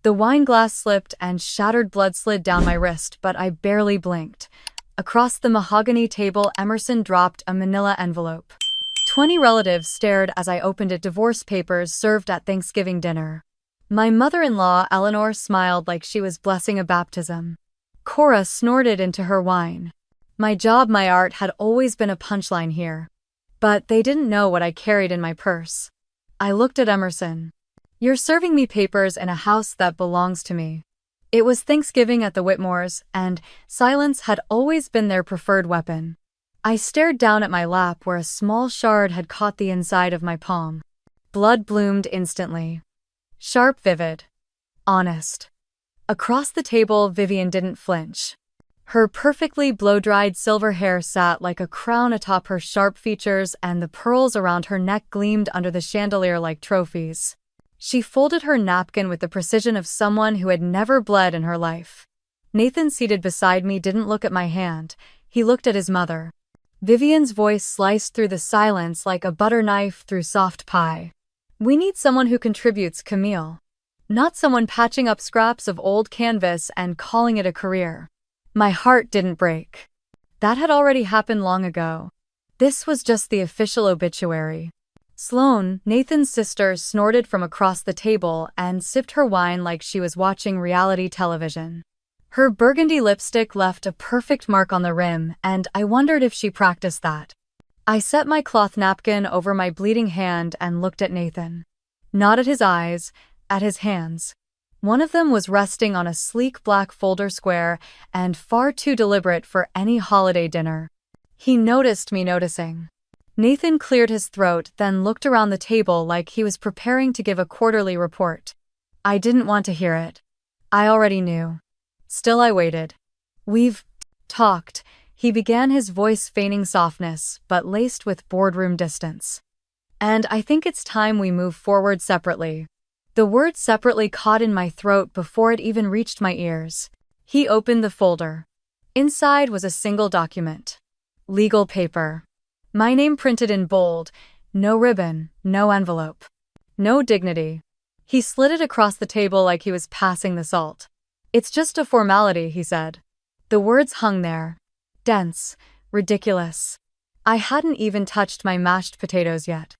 The wine glass slipped and shattered blood slid down my wrist, but I barely blinked. Across the mahogany table, Emerson dropped a manila envelope. 20 relatives stared as I opened it. Divorce papers served at Thanksgiving dinner. My mother-in-law, Eleanor, smiled like she was blessing a baptism. Cora snorted into her wine. My job, my art had always been a punchline here. But they didn't know what I carried in my purse. I looked at Emerson. "You're serving me papers in a house that belongs to me." It was Thanksgiving at the Whitmores, and silence had always been their preferred weapon. I stared down at my lap where a small shard had caught the inside of my palm. Blood bloomed instantly. Sharp, vivid. Honest. Across the table, Vivian didn't flinch. Her perfectly blow-dried silver hair sat like a crown atop her sharp features, and the pearls around her neck gleamed under the chandelier like trophies. She folded her napkin with the precision of someone who had never bled in her life. Nathan, seated beside me, didn't look at my hand. He looked at his mother. Vivian's voice sliced through the silence like a butter knife through soft pie. "We need someone who contributes, Camille. Not someone patching up scraps of old canvas and calling it a career." My heart didn't break. That had already happened long ago. This was just the official obituary. Sloane, Nathan's sister, snorted from across the table and sipped her wine like she was watching reality television. Her burgundy lipstick left a perfect mark on the rim, and I wondered if she practiced that. I set my cloth napkin over my bleeding hand and looked at Nathan. Not at his eyes, at his hands. One of them was resting on a sleek black folder square and far too deliberate for any holiday dinner. He noticed me noticing. Nathan cleared his throat, then looked around the table like he was preparing to give a quarterly report. I didn't want to hear it. I already knew. Still, I waited. "We've talked," he began, his voice feigning softness, but laced with boardroom distance. "And I think it's time we move forward separately." The word separately caught in my throat before it even reached my ears. He opened the folder. Inside was a single document. Legal paper. My name printed in bold. No ribbon, no envelope. No dignity. He slid it across the table like he was passing the salt. "It's just a formality," he said. The words hung there. Dense. Ridiculous. I hadn't even touched my mashed potatoes yet.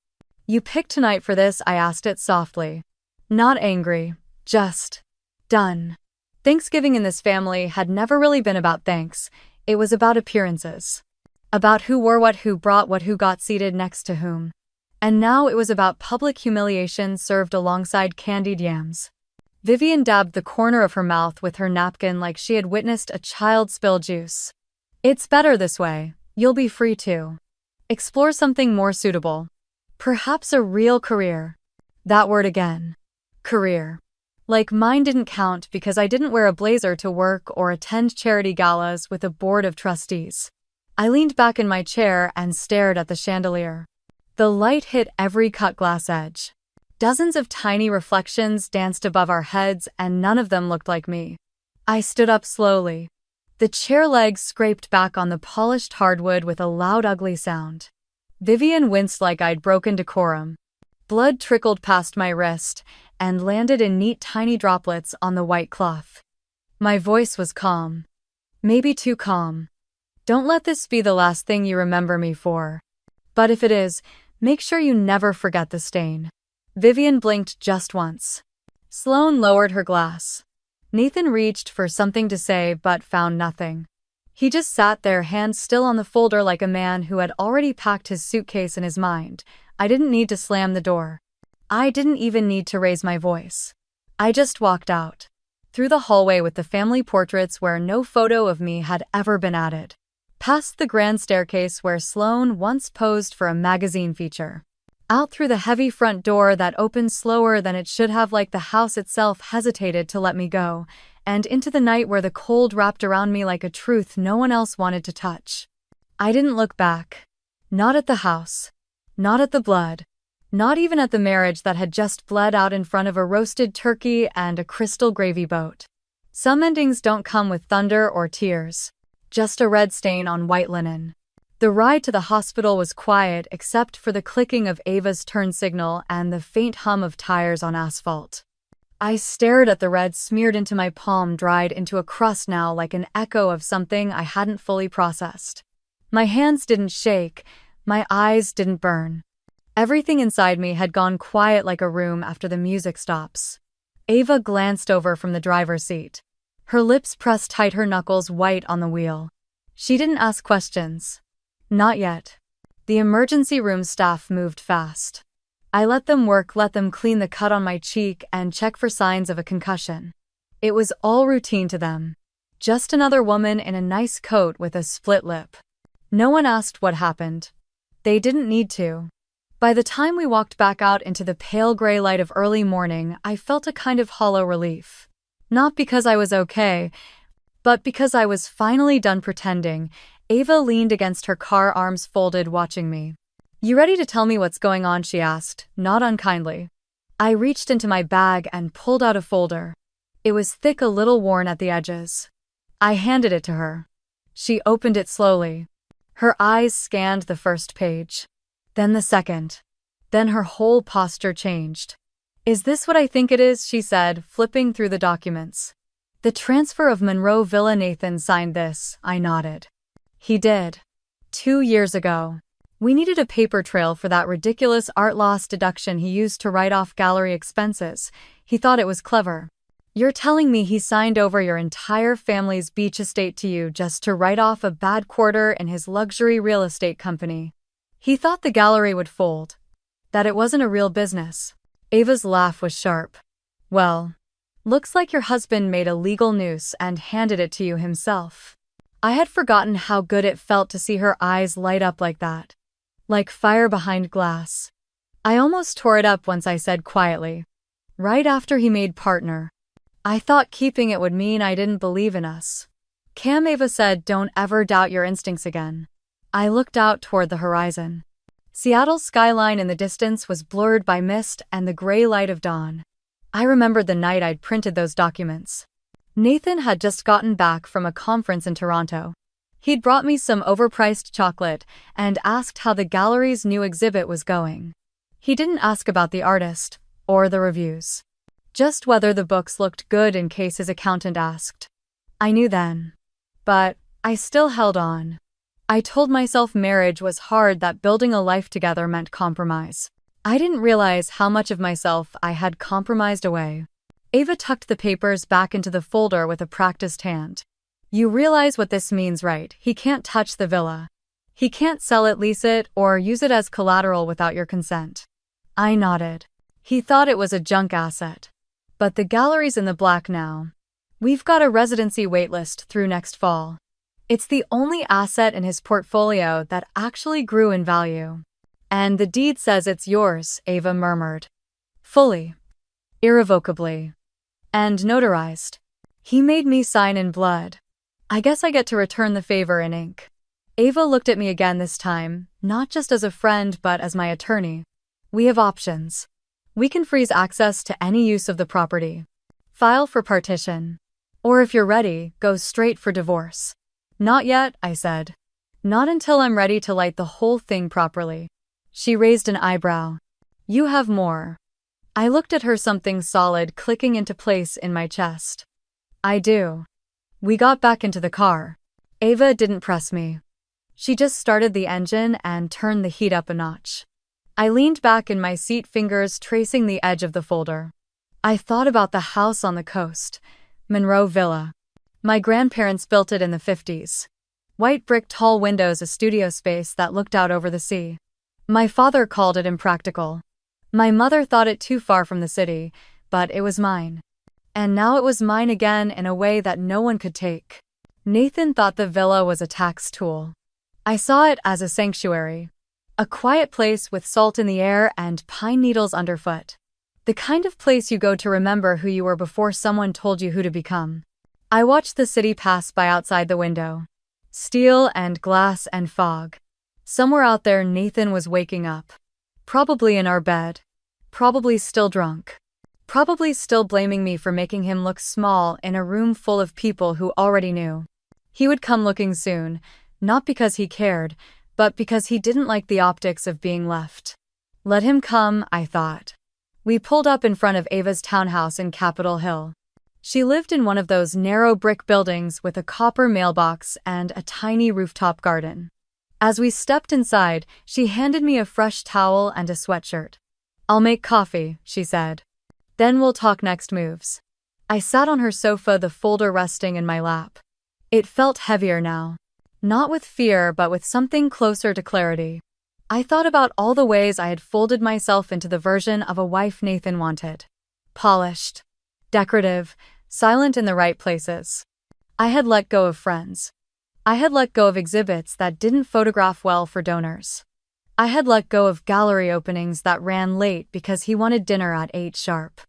"You picked tonight for this?" I asked it softly. Not angry, just done. Thanksgiving in this family had never really been about thanks. It was about appearances. About who wore what, who brought what, who got seated next to whom. And now it was about public humiliation served alongside candied yams. Vivian dabbed the corner of her mouth with her napkin like she had witnessed a child spill juice. "It's better this way. You'll be free to explore something more suitable. Perhaps a real career." That word again. Career. Like mine didn't count because I didn't wear a blazer to work or attend charity galas with a board of trustees. I leaned back in my chair and stared at the chandelier. The light hit every cut glass edge. Dozens of tiny reflections danced above our heads, and none of them looked like me. I stood up slowly. The chair legs scraped back on the polished hardwood with a loud, ugly sound. Vivian winced like I'd broken decorum. Blood trickled past my wrist and landed in neat tiny droplets on the white cloth. My voice was calm. Maybe too calm. "Don't let this be the last thing you remember me for. But if it is, make sure you never forget the stain." Vivian blinked just once. Sloane lowered her glass. Nathan reached for something to say but found nothing. He just sat there, hands still on the folder like a man who had already packed his suitcase in his mind. I didn't need to slam the door. I didn't even need to raise my voice. I just walked out. Through the hallway with the family portraits where no photo of me had ever been added. Past the grand staircase where Sloane once posed for a magazine feature. Out through the heavy front door that opened slower than it should have, like the house itself hesitated to let me go, and into the night where the cold wrapped around me like a truth no one else wanted to touch. I didn't look back. Not at the house. Not at the blood. Not even at the marriage that had just bled out in front of a roasted turkey and a crystal gravy boat. Some endings don't come with thunder or tears. Just a red stain on white linen. The ride to the hospital was quiet except for the clicking of Ava's turn signal and the faint hum of tires on asphalt. I stared at the red smeared into my palm, dried into a crust now like an echo of something I hadn't fully processed. My hands didn't shake, my eyes didn't burn. Everything inside me had gone quiet like a room after the music stops. Ava glanced over from the driver's seat. Her lips pressed tight, her knuckles white on the wheel. She didn't ask questions. Not yet. The emergency room staff moved fast. I let them work, let them clean the cut on my cheek and check for signs of a concussion. It was all routine to them. Just another woman in a nice coat with a split lip. No one asked what happened. They didn't need to. By the time we walked back out into the pale gray light of early morning, I felt a kind of hollow relief. Not because I was okay, but because I was finally done pretending. Ava leaned against her car, arms folded, watching me. "You ready to tell me what's going on?" she asked, not unkindly. I reached into my bag and pulled out a folder. It was thick, a little worn at the edges. I handed it to her. She opened it slowly. Her eyes scanned the first page. Then the second. Then her whole posture changed. "Is this what I think it is?" she said, flipping through the documents. "The transfer of Monroe Villa." "Nathan signed this." I nodded. "He did. 2 years ago. We needed a paper trail for that ridiculous art loss deduction he used to write off gallery expenses. He thought it was clever." "You're telling me he signed over your entire family's beach estate to you just to write off a bad quarter in his luxury real estate company? He thought the gallery would fold. That it wasn't a real business." Ava's laugh was sharp. "Well, looks like your husband made a legal noose and handed it to you himself." I had forgotten how good it felt to see her eyes light up like that. Like fire behind glass. I almost tore it up once I said quietly. "Right after he made partner. I thought keeping it would mean I didn't believe in us." "Cam," Ava said, "don't ever doubt your instincts again." I looked out toward the horizon. Seattle's skyline in the distance was blurred by mist and the gray light of dawn. I remembered the night I'd printed those documents. Nathan had just gotten back from a conference in Toronto. He'd brought me some overpriced chocolate and asked how the gallery's new exhibit was going. He didn't ask about the artist or the reviews. Just whether the books looked good in case his accountant asked. I knew then. But I still held on. I told myself marriage was hard, that building a life together meant compromise. I didn't realize how much of myself I had compromised away. Ava tucked the papers back into the folder with a practiced hand. "You realize what this means, right? He can't touch the villa. He can't sell it, lease it, or use it as collateral without your consent." I nodded. He thought it was a junk asset. But the gallery's in the black now. We've got a residency waitlist through next fall. It's the only asset in his portfolio that actually grew in value. "And the deed says it's yours," Ava murmured. "Fully. Irrevocably. And notarized. He made me sign in blood. I guess I get to return the favor in ink." Ava looked at me again, this time, not just as a friend but as my attorney. "We have options. We can freeze access to any use of the property. File for partition. Or if you're ready, go straight for divorce." "Not yet," I said. "Not until I'm ready to light the whole thing properly." She raised an eyebrow. "You have more." I looked at her, something solid clicking into place in my chest. "I do." We got back into the car. Ava didn't press me. She just started the engine and turned the heat up a notch. I leaned back in my seat, fingers tracing the edge of the folder. I thought about the house on the coast, Monroe Villa. My grandparents built it in the 50s. White brick, tall windows, a studio space that looked out over the sea. My father called it impractical. My mother thought it too far from the city, but it was mine. And now it was mine again in a way that no one could take. Nathan thought the villa was a tax tool. I saw it as a sanctuary. A quiet place with salt in the air and pine needles underfoot. The kind of place you go to remember who you were before someone told you who to become. I watched the city pass by outside the window. Steel and glass and fog. Somewhere out there Nathan was waking up. Probably in our bed. Probably still drunk. Probably still blaming me for making him look small in a room full of people who already knew. He would come looking soon, not because he cared, but because he didn't like the optics of being left. Let him come, I thought. We pulled up in front of Ava's townhouse in Capitol Hill. She lived in one of those narrow brick buildings with a copper mailbox and a tiny rooftop garden. As we stepped inside, she handed me a fresh towel and a sweatshirt. "I'll make coffee," she said. "Then we'll talk next moves." I sat on her sofa, the folder resting in my lap. It felt heavier now. Not with fear, but with something closer to clarity. I thought about all the ways I had folded myself into the version of a wife Nathan wanted. Polished, decorative, silent in the right places. I had let go of friends. I had let go of exhibits that didn't photograph well for donors. I had let go of gallery openings that ran late because he wanted dinner at 8 sharp.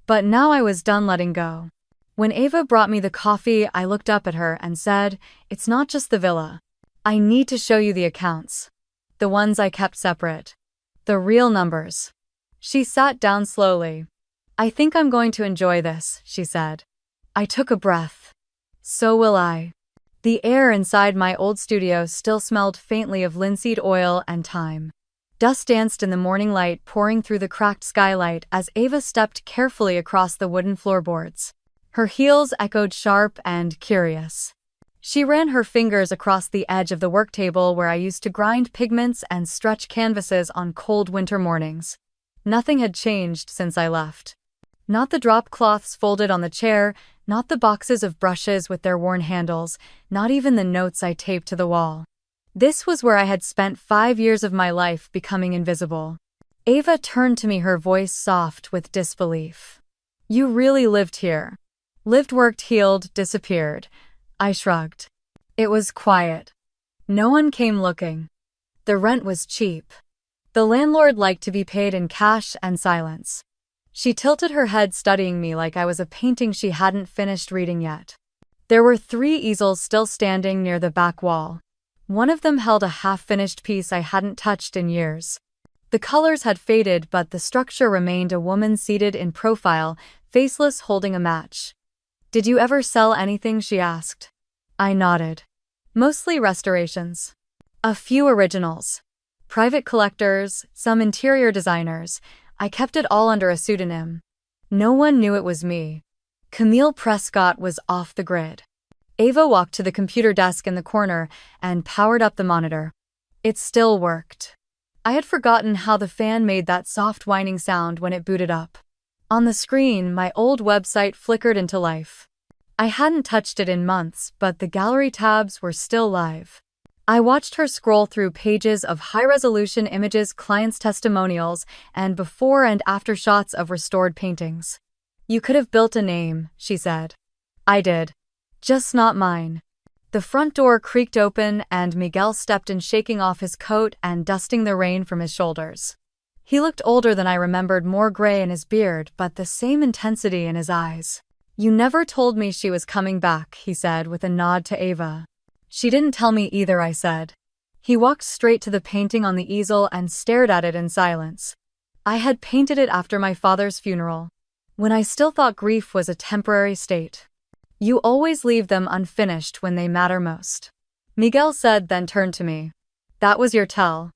But now I was done letting go. When Ava brought me the coffee, I looked up at her and said, "It's not just the villa. I need to show you the accounts. The ones I kept separate. The real numbers." She sat down slowly. "I think I'm going to enjoy this," she said. I took a breath. So will I. The air inside my old studio still smelled faintly of linseed oil and thyme. Dust danced in the morning light pouring through the cracked skylight as Ava stepped carefully across the wooden floorboards. Her heels echoed sharp and curious. She ran her fingers across the edge of the work table where I used to grind pigments and stretch canvases on cold winter mornings. Nothing had changed since I left. Not the drop cloths folded on the chair, not the boxes of brushes with their worn handles, not even the notes I taped to the wall. This was where I had spent 5 years of my life becoming invisible. Ava turned to me, her voice soft with disbelief. "You really lived here." "Lived, worked, healed, disappeared." I shrugged. It was quiet. No one came looking. The rent was cheap. The landlord liked to be paid in cash and silence. She tilted her head, studying me like I was a painting she hadn't finished reading yet. There were 3 easels still standing near the back wall. One of them held a half-finished piece I hadn't touched in years. The colors had faded, but the structure remained: a woman seated in profile, faceless, holding a match. "Did you ever sell anything?" she asked. I nodded. "Mostly restorations. A few originals. Private collectors, some interior designers. I kept it all under a pseudonym. No one knew it was me. Camille Prescott was off the grid." Ava walked to the computer desk in the corner and powered up the monitor. It still worked. I had forgotten how the fan made that soft whining sound when it booted up. On the screen, my old website flickered into life. I hadn't touched it in months, but the gallery tabs were still live. I watched her scroll through pages of high-resolution images, clients' testimonials, and before and after shots of restored paintings. "You could have built a name," she said. I did. Just not mine. The front door creaked open and Miguel stepped in, shaking off his coat and dusting the rain from his shoulders. He looked older than I remembered, more gray in his beard, but the same intensity in his eyes. "You never told me she was coming back," he said with a nod to Ava. "She didn't tell me either," I said. He walked straight to the painting on the easel and stared at it in silence. I had painted it after my father's funeral, when I still thought grief was a temporary state. "You always leave them unfinished when they matter most," Miguel said, then turned to me. "That was your tell."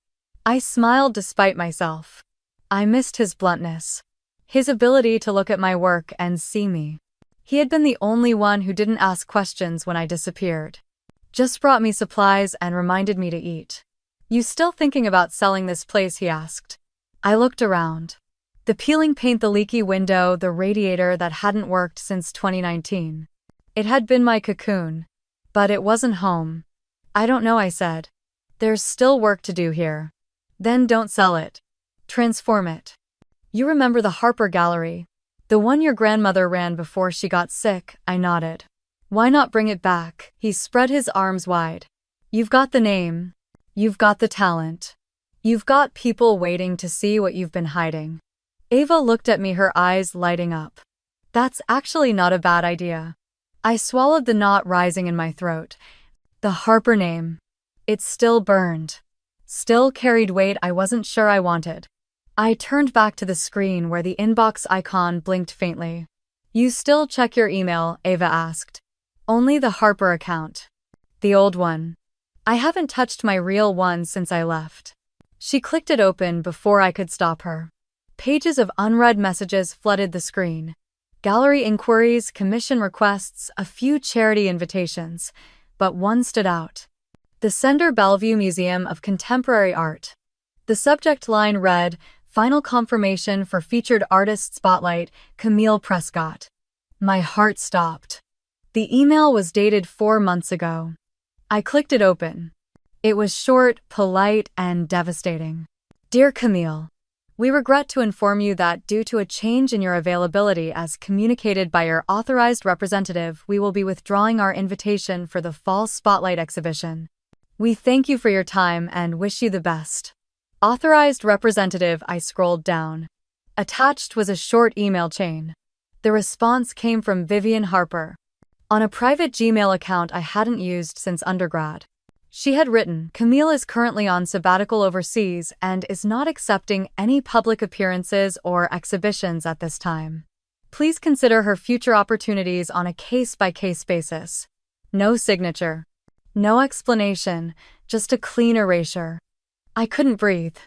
I smiled despite myself. I missed his bluntness. His ability to look at my work and see me. He had been the only one who didn't ask questions when I disappeared. Just brought me supplies and reminded me to eat. "You still thinking about selling this place?" he asked. I looked around. The peeling paint, the leaky window, the radiator that hadn't worked since 2019. It had been my cocoon. But it wasn't home. "I don't know," I said. "There's still work to do here." "Then don't sell it. Transform it." "You remember the Harper Gallery? The one your grandmother ran before she got sick?" I nodded. "Why not bring it back?" He spread his arms wide. "You've got the name. You've got the talent. You've got people waiting to see what you've been hiding." Ava looked at me, her eyes lighting up. "That's actually not a bad idea." I swallowed, the knot rising in my throat. The Harper name. It still burned. Still carried weight I wasn't sure I wanted. I turned back to the screen where the inbox icon blinked faintly. "You still check your email?" Ava asked. "Only the Harper account. The old one. I haven't touched my real one since I left." She clicked it open before I could stop her. Pages of unread messages flooded the screen. Gallery inquiries, commission requests, a few charity invitations. But one stood out. The Sender Bellevue Museum of Contemporary Art. The subject line read, "Final confirmation for featured artist spotlight, Camille Prescott." My heart stopped. The email was dated 4 months ago. I clicked it open. It was short, polite, and devastating. Dear Camille, we regret to inform you that due to a change in your availability as communicated by your authorized representative, we will be withdrawing our invitation for the Fall Spotlight exhibition. We thank you for your time and wish you the best. Authorized representative. I scrolled down. Attached was a short email chain. The response came from Vivian Harper. On a private Gmail account I hadn't used since undergrad. She had written, "Camille is currently on sabbatical overseas and is not accepting any public appearances or exhibitions at this time. Please consider her future opportunities on a case-by-case basis." No signature. No explanation, just a clean erasure. I couldn't breathe.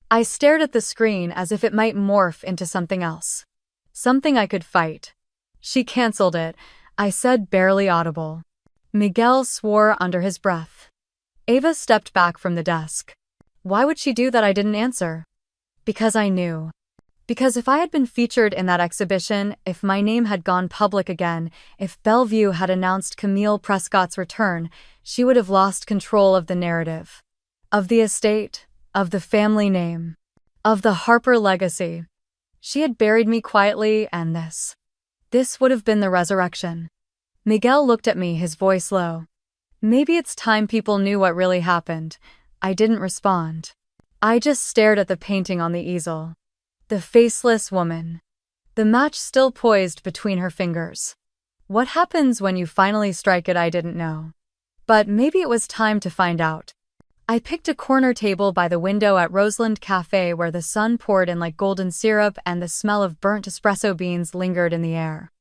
I stared at the screen as if it might morph into something else. Something I could fight. She canceled it, I said, barely audible. Miguel swore under his breath. Ava stepped back from the desk. Why would she do that? I didn't answer. Because I knew. Because if I had been featured in that exhibition, if my name had gone public again, if Bellevue had announced Camille Prescott's return, she would have lost control of the narrative. Of the estate, of the family name, of the Harper legacy. She had buried me quietly, and this would have been the resurrection. Miguel looked at me, his voice low. Maybe it's time people knew what really happened. I didn't respond. I just stared at the painting on the easel. The faceless woman. The match still poised between her fingers. What happens when you finally strike it? I didn't know. But maybe it was time to find out. I picked a corner table by the window at Roseland Cafe where the sun poured in like golden syrup and the smell of burnt espresso beans lingered in the air.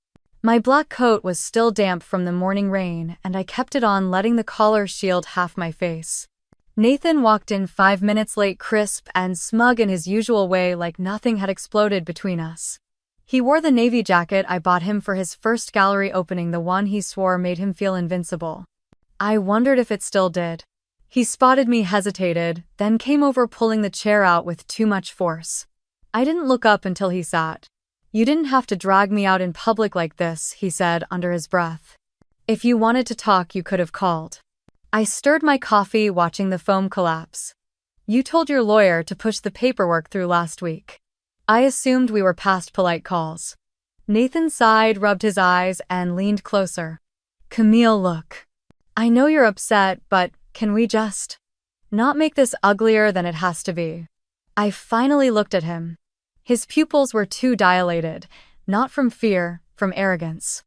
My black coat was still damp from the morning rain, and I kept it on, letting the collar shield half my face. Nathan walked in 5 minutes late, crisp and smug in his usual way, like nothing had exploded between us. He wore the navy jacket I bought him for his first gallery opening, the one he swore made him feel invincible. I wondered if it still did. He spotted me, hesitated, then came over, pulling the chair out with too much force. I didn't look up until he sat. "You didn't have to drag me out in public like this," he said under his breath. "If you wanted to talk, you could have called." I stirred my coffee, watching the foam collapse. "You told your lawyer to push the paperwork through last week." I assumed we were past polite calls. Nathan sighed, rubbed his eyes, and leaned closer. "Camille, look. I know you're upset, but can we just not make this uglier than it has to be?" I finally looked at him. His pupils were too dilated, not from fear, from arrogance.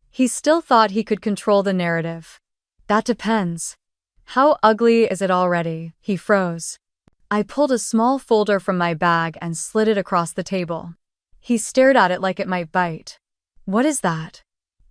He still thought he could control the narrative. "That depends. How ugly is it already?" He froze. I pulled a small folder from my bag and slid it across the table. He stared at it like it might bite. "What is that?"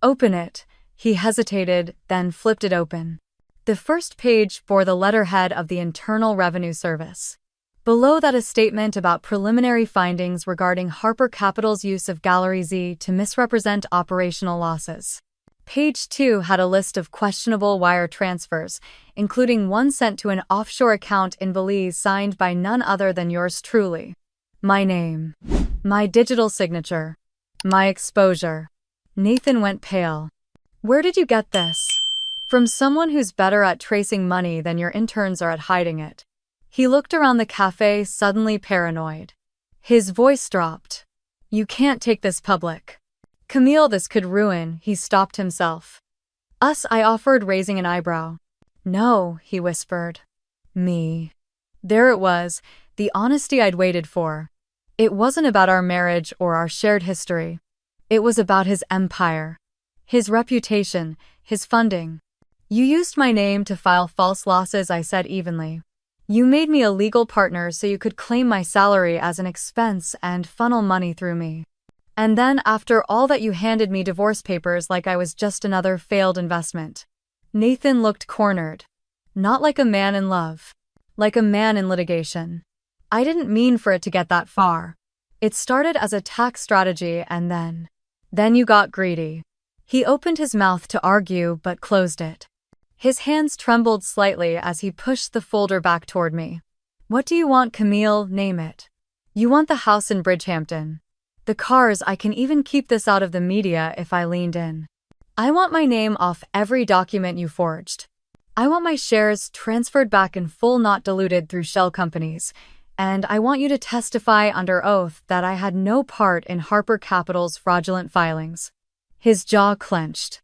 "Open it." He hesitated, then flipped it open. The first page bore the letterhead of the Internal Revenue Service. Below that, a statement about preliminary findings regarding Harper Capital's use of Gallery Z to misrepresent operational losses. Page 2 had a list of questionable wire transfers, including one sent to an offshore account in Belize signed by none other than yours truly. My name. My digital signature. My exposure. Nathan went pale. "Where did you get this?" "From someone who's better at tracing money than your interns are at hiding it." He looked around the cafe, suddenly paranoid. His voice dropped. "You can't take this public." "Camille, this could ruin." He stopped himself. "Us," I offered, raising an eyebrow. "No," he whispered. "Me." There it was, the honesty I'd waited for. It wasn't about our marriage or our shared history. It was about his empire. His reputation, his funding. "You used my name to file false losses," I said evenly. "You made me a legal partner so you could claim my salary as an expense and funnel money through me. And then, after all that, you handed me divorce papers like I was just another failed investment." Nathan looked cornered. Not like a man in love. Like a man in litigation. "I didn't mean for it to get that far." It started as a tax strategy and then you got greedy. He opened his mouth to argue but closed it. His hands trembled slightly as he pushed the folder back toward me. What do you want, Camille? Name it. You want the house in Bridgehampton. The cars, I can even keep this out of the media if I leaned in. I want my name off every document you forged. I want my shares transferred back in full, not diluted through shell companies. And I want you to testify under oath that I had no part in Harper Capital's fraudulent filings. His jaw clenched.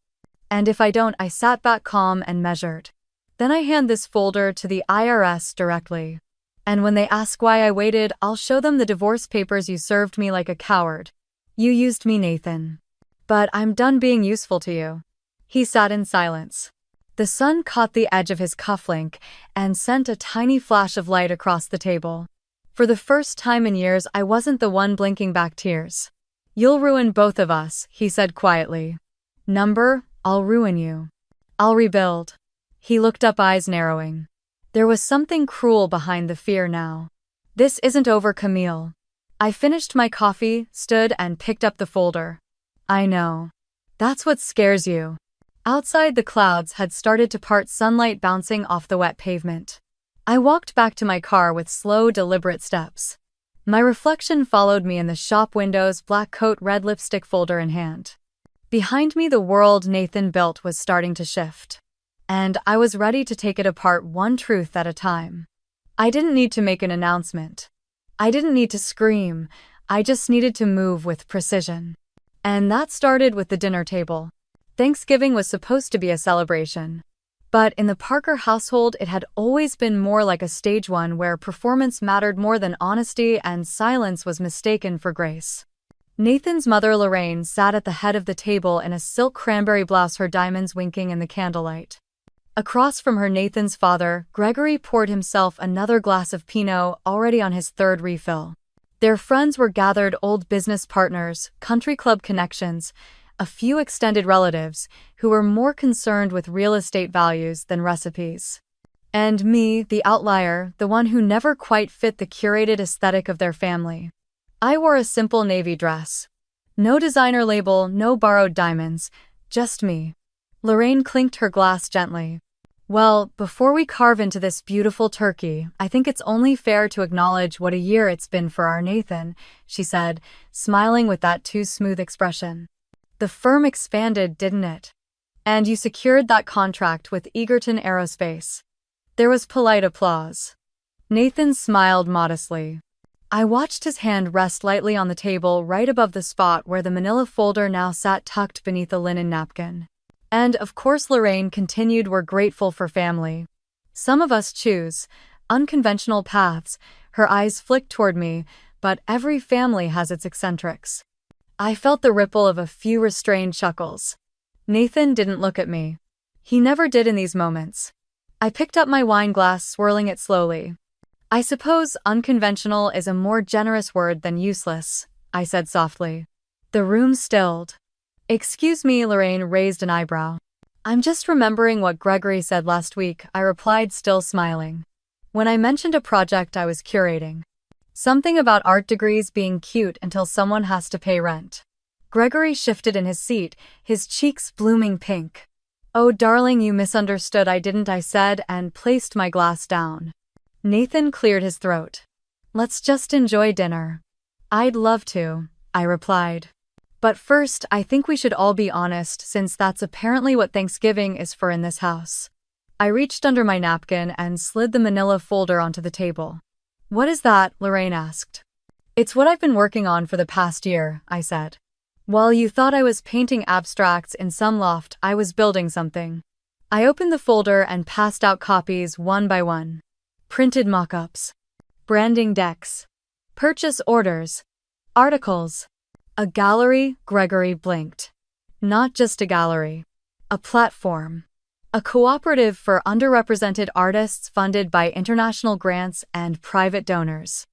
And if I don't, I sat back calm and measured. Then I hand this folder to the IRS directly. And when they ask why I waited, I'll show them the divorce papers. You served me like a coward. You used me, Nathan. But I'm done being useful to you. He sat in silence. The sun caught the edge of his cufflink and sent a tiny flash of light across the table. For the first time in years, I wasn't the one blinking back tears. You'll ruin both of us, he said quietly. I'll ruin you. I'll rebuild. He looked up, eyes narrowing. There was something cruel behind the fear now. This isn't over, Camille. I finished my coffee, stood and picked up the folder. I know. That's what scares you. Outside, the clouds had started to part, sunlight bouncing off the wet pavement. I walked back to my car with slow, deliberate steps. My reflection followed me in the shop windows, black coat, red lipstick, folder in hand. Behind me, the world Nathan built was starting to shift. And I was ready to take it apart, one truth at a time. I didn't need to make an announcement. I didn't need to scream. I just needed to move with precision. And that started with the dinner table. Thanksgiving was supposed to be a celebration. But in the Parker household, it had always been more like a stage one where performance mattered more than honesty and silence was mistaken for grace. Nathan's mother, Lorraine, sat at the head of the table in a silk cranberry blouse, her diamonds winking in the candlelight. Across from her, Nathan's father, Gregory, poured himself another glass of Pinot, already on his third refill. Their friends were gathered, old business partners, country club connections, a few extended relatives who were more concerned with real estate values than recipes. And me, the outlier, the one who never quite fit the curated aesthetic of their family. I wore a simple navy dress. No designer label, no borrowed diamonds, just me. Lorraine clinked her glass gently. Well, before we carve into this beautiful turkey, I think it's only fair to acknowledge what a year it's been for our Nathan, she said, smiling with that too smooth expression. The firm expanded, didn't it? And you secured that contract with Egerton Aerospace. There was polite applause. Nathan smiled modestly. I watched his hand rest lightly on the table right above the spot where the manila folder now sat, tucked beneath a linen napkin. And, of course, Lorraine continued, we're grateful for family. Some of us choose unconventional paths. Her eyes flicked toward me, but every family has its eccentrics. I felt the ripple of a few restrained chuckles. Nathan didn't look at me. He never did in these moments. I picked up my wine glass, swirling it slowly. I suppose unconventional is a more generous word than useless, I said softly. The room stilled. Excuse me, Lorraine raised an eyebrow. I'm just remembering what Gregory said last week, I replied, still smiling. When I mentioned a project I was curating. Something about art degrees being cute until someone has to pay rent. Gregory shifted in his seat, his cheeks blooming pink. Oh, darling, you misunderstood. I didn't, I said, and placed my glass down. Nathan cleared his throat. Let's just enjoy dinner. I'd love to, I replied. But first, I think we should all be honest, since that's apparently what Thanksgiving is for in this house. I reached under my napkin and slid the manila folder onto the table. What is that? Lorraine asked. It's what I've been working on for the past year, I said. While you thought I was painting abstracts in some loft, I was building something. I opened the folder and passed out copies one by one. Printed mock-ups. Branding decks. Purchase orders. Articles. A gallery, Gregory blinked. Not just a gallery. A platform. A cooperative for underrepresented artists funded by international grants and private donors.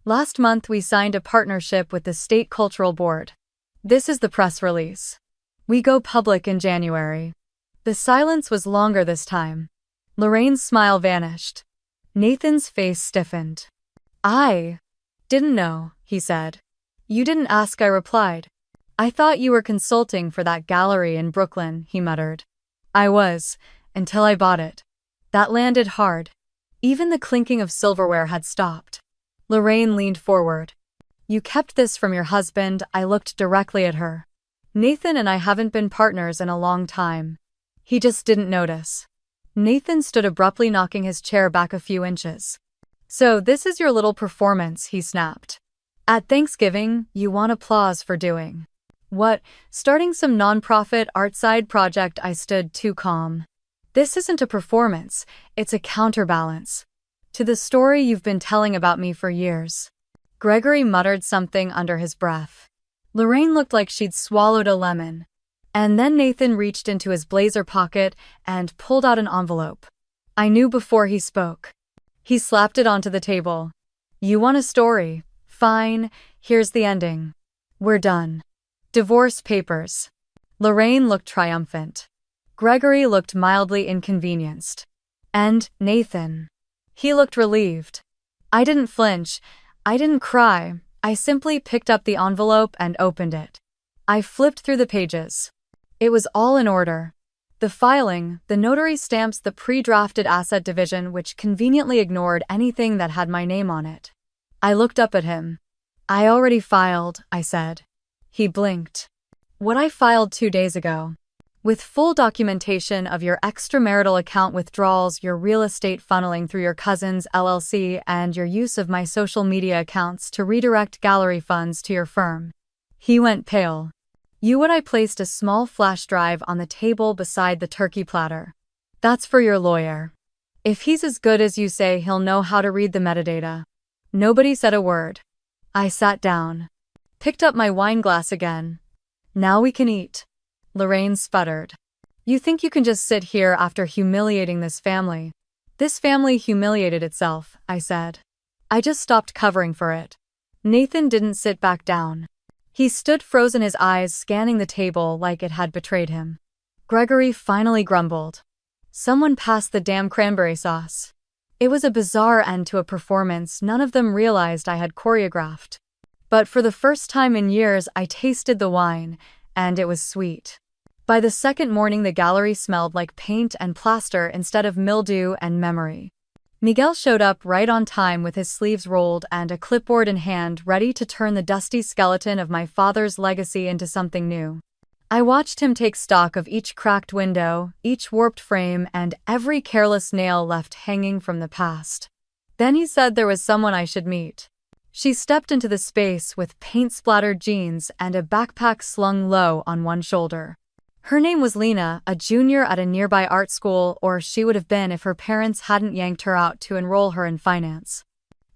Last month we signed a partnership with the State Cultural Board. This is the press release. We go public in January. The silence was longer this time. Lorraine's smile vanished. Nathan's face stiffened. I didn't know, he said. You didn't ask, I replied. I thought you were consulting for that gallery in Brooklyn, he muttered. I was, until I bought it. That landed hard. Even the clinking of silverware had stopped. Lorraine leaned forward. You kept this from your husband, I looked directly at her. Nathan and I haven't been partners in a long time. He just didn't notice. Nathan stood abruptly, knocking his chair back a few inches. So this is your little performance, he snapped. At Thanksgiving, you want applause for doing. What? Starting some nonprofit art side project? I stood too calm. This isn't a performance, it's a counterbalance to the story you've been telling about me for years. Gregory muttered something under his breath. Lorraine looked like she'd swallowed a lemon. And then Nathan reached into his blazer pocket and pulled out an envelope. I knew before he spoke. He slapped it onto the table. You want a story? Fine, here's the ending. We're done. Divorce papers. Lorraine looked triumphant. Gregory looked mildly inconvenienced. And Nathan. He looked relieved. I didn't flinch. I didn't cry. I simply picked up the envelope and opened it. I flipped through the pages. It was all in order. The filing, the notary stamps, the pre-drafted asset division, which conveniently ignored anything that had my name on it. I looked up at him. I already filed, I said. He blinked. What I filed 2 days ago. With full documentation of your extramarital account withdrawals, your real estate funneling through your cousin's LLC, and your use of my social media accounts to redirect gallery funds to your firm. He went pale. I placed a small flash drive on the table beside the turkey platter. That's for your lawyer. If he's as good as you say, he'll know how to read the metadata. Nobody said a word. I sat down. Picked up my wine glass again. Now we can eat. Lorraine sputtered. You think you can just sit here after humiliating this family? This family humiliated itself, I said. I just stopped covering for it. Nathan didn't sit back down. He stood frozen, his eyes scanning the table like it had betrayed him. Gregory finally grumbled. Someone passed the damn cranberry sauce. It was a bizarre end to a performance none of them realized I had choreographed. But for the first time in years, I tasted the wine, and it was sweet. By the second morning, the gallery smelled like paint and plaster instead of mildew and memory. Miguel showed up right on time with his sleeves rolled and a clipboard in hand, ready to turn the dusty skeleton of my father's legacy into something new. I watched him take stock of each cracked window, each warped frame, and every careless nail left hanging from the past. Then he said there was someone I should meet. She stepped into the space with paint-splattered jeans and a backpack slung low on one shoulder. Her name was Lena, a junior at a nearby art school, or she would have been if her parents hadn't yanked her out to enroll her in finance.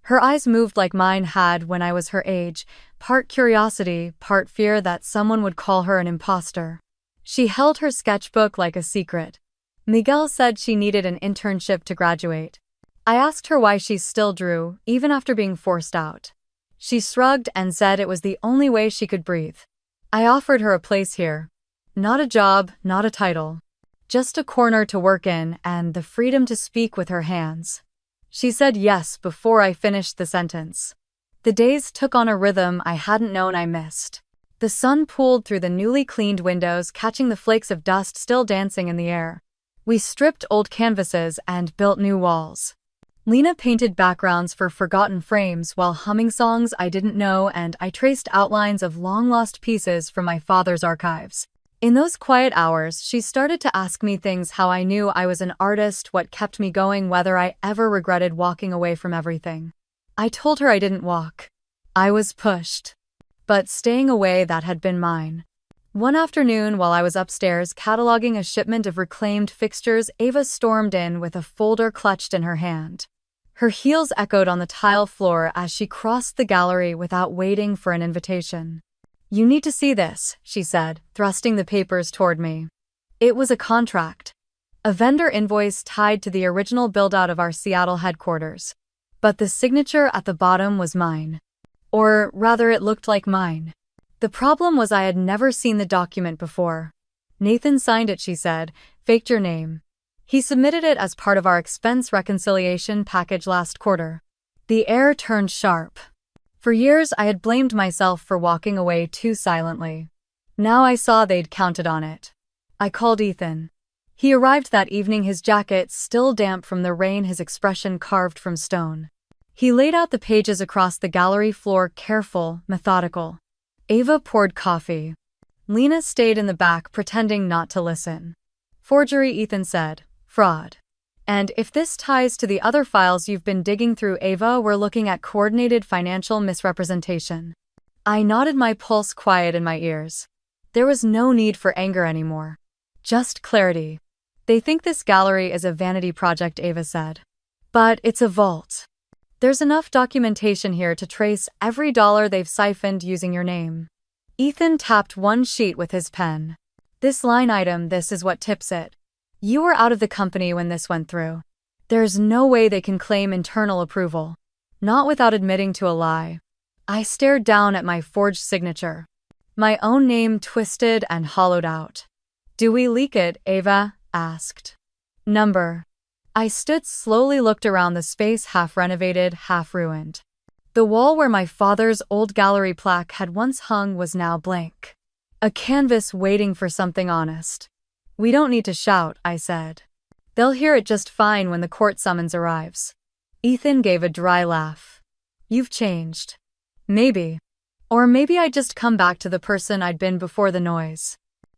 Her eyes moved like mine had when I was her age, part curiosity, part fear that someone would call her an imposter. She held her sketchbook like a secret. Miguel said she needed an internship to graduate. I asked her why she still drew, even after being forced out. She shrugged and said it was the only way she could breathe. I offered her a place here. Not a job, not a title. Just a corner to work in and the freedom to speak with her hands. She said yes before I finished the sentence. The days took on a rhythm I hadn't known I missed. The sun pooled through the newly cleaned windows, catching the flakes of dust still dancing in the air. We stripped old canvases and built new walls. Lena painted backgrounds for forgotten frames while humming songs I didn't know, and I traced outlines of long-lost pieces from my father's archives. In those quiet hours, she started to ask me things: how I knew I was an artist, what kept me going, whether I ever regretted walking away from everything. I told her I didn't walk. I was pushed. But staying away, that had been mine. One afternoon, while I was upstairs cataloging a shipment of reclaimed fixtures, Ava stormed in with a folder clutched in her hand. Her heels echoed on the tile floor as she crossed the gallery without waiting for an invitation. You need to see this, she said, thrusting the papers toward me. It was a contract. A vendor invoice tied to the original build-out of our Seattle headquarters. But the signature at the bottom was mine. Or rather, it looked like mine. The problem was I had never seen the document before. Nathan signed it, she said, faked your name. He submitted it as part of our expense reconciliation package last quarter. The air turned sharp. For years, I had blamed myself for walking away too silently. Now I saw they'd counted on it. I called Ethan. He arrived that evening, his jacket still damp from the rain, his expression carved from stone. He laid out the pages across the gallery floor, careful, methodical. Ava poured coffee. Lena stayed in the back, pretending not to listen. Forgery, Ethan said. Fraud. And if this ties to the other files you've been digging through, Ava, we're looking at coordinated financial misrepresentation. I nodded, my pulse quiet in my ears. There was no need for anger anymore. Just clarity. They think this gallery is a vanity project, Ava said. But it's a vault. There's enough documentation here to trace every dollar they've siphoned using your name. Ethan tapped one sheet with his pen. This line item, this is what tips it. You were out of the company when this went through. There's no way they can claim internal approval. Not without admitting to a lie. I stared down at my forged signature. My own name twisted and hollowed out. Do we leak it? Ava asked. Number. I stood, slowly looked around the space, half renovated, half ruined. The wall where my father's old gallery plaque had once hung was now blank. A canvas waiting for something honest. We don't need to shout, I said. They'll hear it just fine when the court summons arrives. Ethan gave a dry laugh. You've changed. Maybe. Or maybe I'd just come back to the person I'd been before the noise.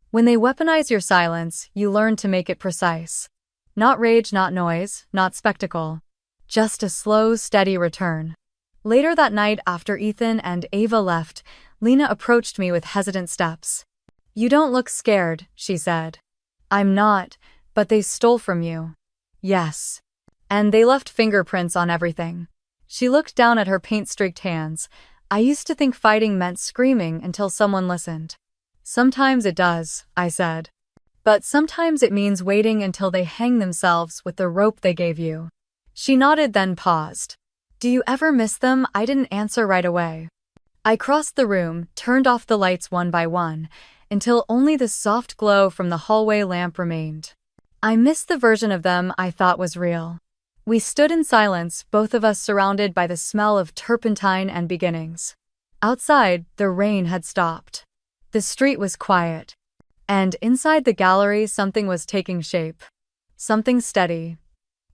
When they weaponize your silence, you learn to make it precise. Not rage, not noise, not spectacle. Just a slow, steady return. Later that night, after Ethan and Ava left, Lena approached me with hesitant steps. You don't look scared, she said. I'm not, but they stole from you. Yes. And they left fingerprints on everything. She looked down at her paint-streaked hands. I used to think fighting meant screaming until someone listened. Sometimes it does, I said. But sometimes it means waiting until they hang themselves with the rope they gave you. She nodded, then paused. Do you ever miss them? I didn't answer right away. I crossed the room, turned off the lights one by one, until only the soft glow from the hallway lamp remained. I missed the version of them I thought was real. We stood in silence, both of us surrounded by the smell of turpentine and beginnings. Outside, the rain had stopped. The street was quiet. And inside the gallery, something was taking shape. Something steady.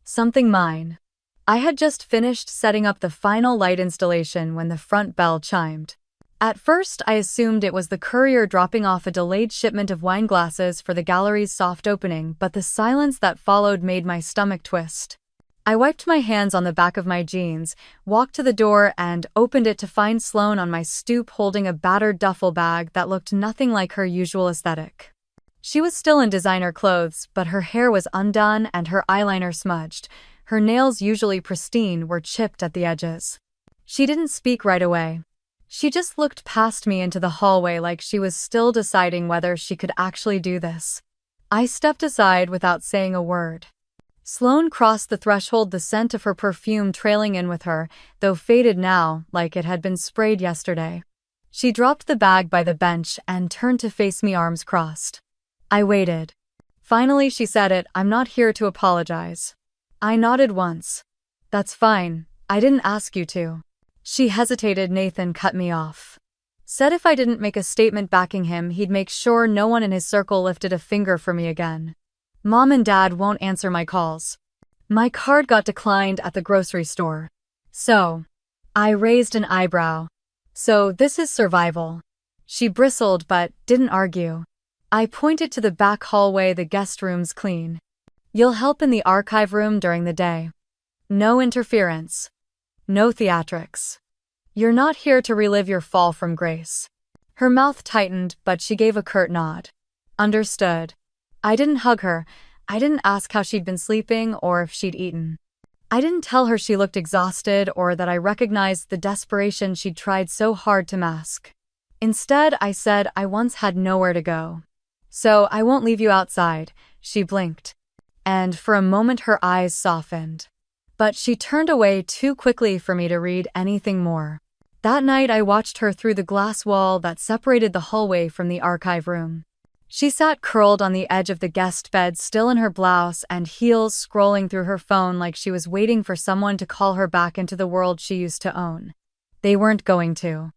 Something mine. I had just finished setting up the final light installation when the front bell chimed. At first, I assumed it was the courier dropping off a delayed shipment of wine glasses for the gallery's soft opening, but the silence that followed made my stomach twist. I wiped my hands on the back of my jeans, walked to the door, and opened it to find Sloane on my stoop holding a battered duffel bag that looked nothing like her usual aesthetic. She was still in designer clothes, but her hair was undone and her eyeliner smudged. Her nails, usually pristine, were chipped at the edges. She didn't speak right away. She just looked past me into the hallway like she was still deciding whether she could actually do this. I stepped aside without saying a word. Sloane crossed the threshold, the scent of her perfume trailing in with her, though faded now, like it had been sprayed yesterday. She dropped the bag by the bench and turned to face me, arms crossed. I waited. Finally she said it, I'm not here to apologize. I nodded once. That's fine, I didn't ask you to. She hesitated. Nathan cut me off. Said if I didn't make a statement backing him, he'd make sure no one in his circle lifted a finger for me again. Mom and Dad won't answer my calls. My card got declined at the grocery store. So, I raised an eyebrow. So this is survival. She bristled but didn't argue. I pointed to the back hallway, the guest room's clean. You'll help in the archive room during the day. No interference. No theatrics. You're not here to relive your fall from grace. Her mouth tightened, but she gave a curt nod. Understood. I didn't hug her. I didn't ask how she'd been sleeping or if she'd eaten. I didn't tell her she looked exhausted or that I recognized the desperation she'd tried so hard to mask. Instead, I said I once had nowhere to go. So I won't leave you outside. She blinked. And for a moment her eyes softened. But she turned away too quickly for me to read anything more. That night I watched her through the glass wall that separated the hallway from the archive room. She sat curled on the edge of the guest bed, still in her blouse and heels, scrolling through her phone like she was waiting for someone to call her back into the world she used to own. They weren't going to.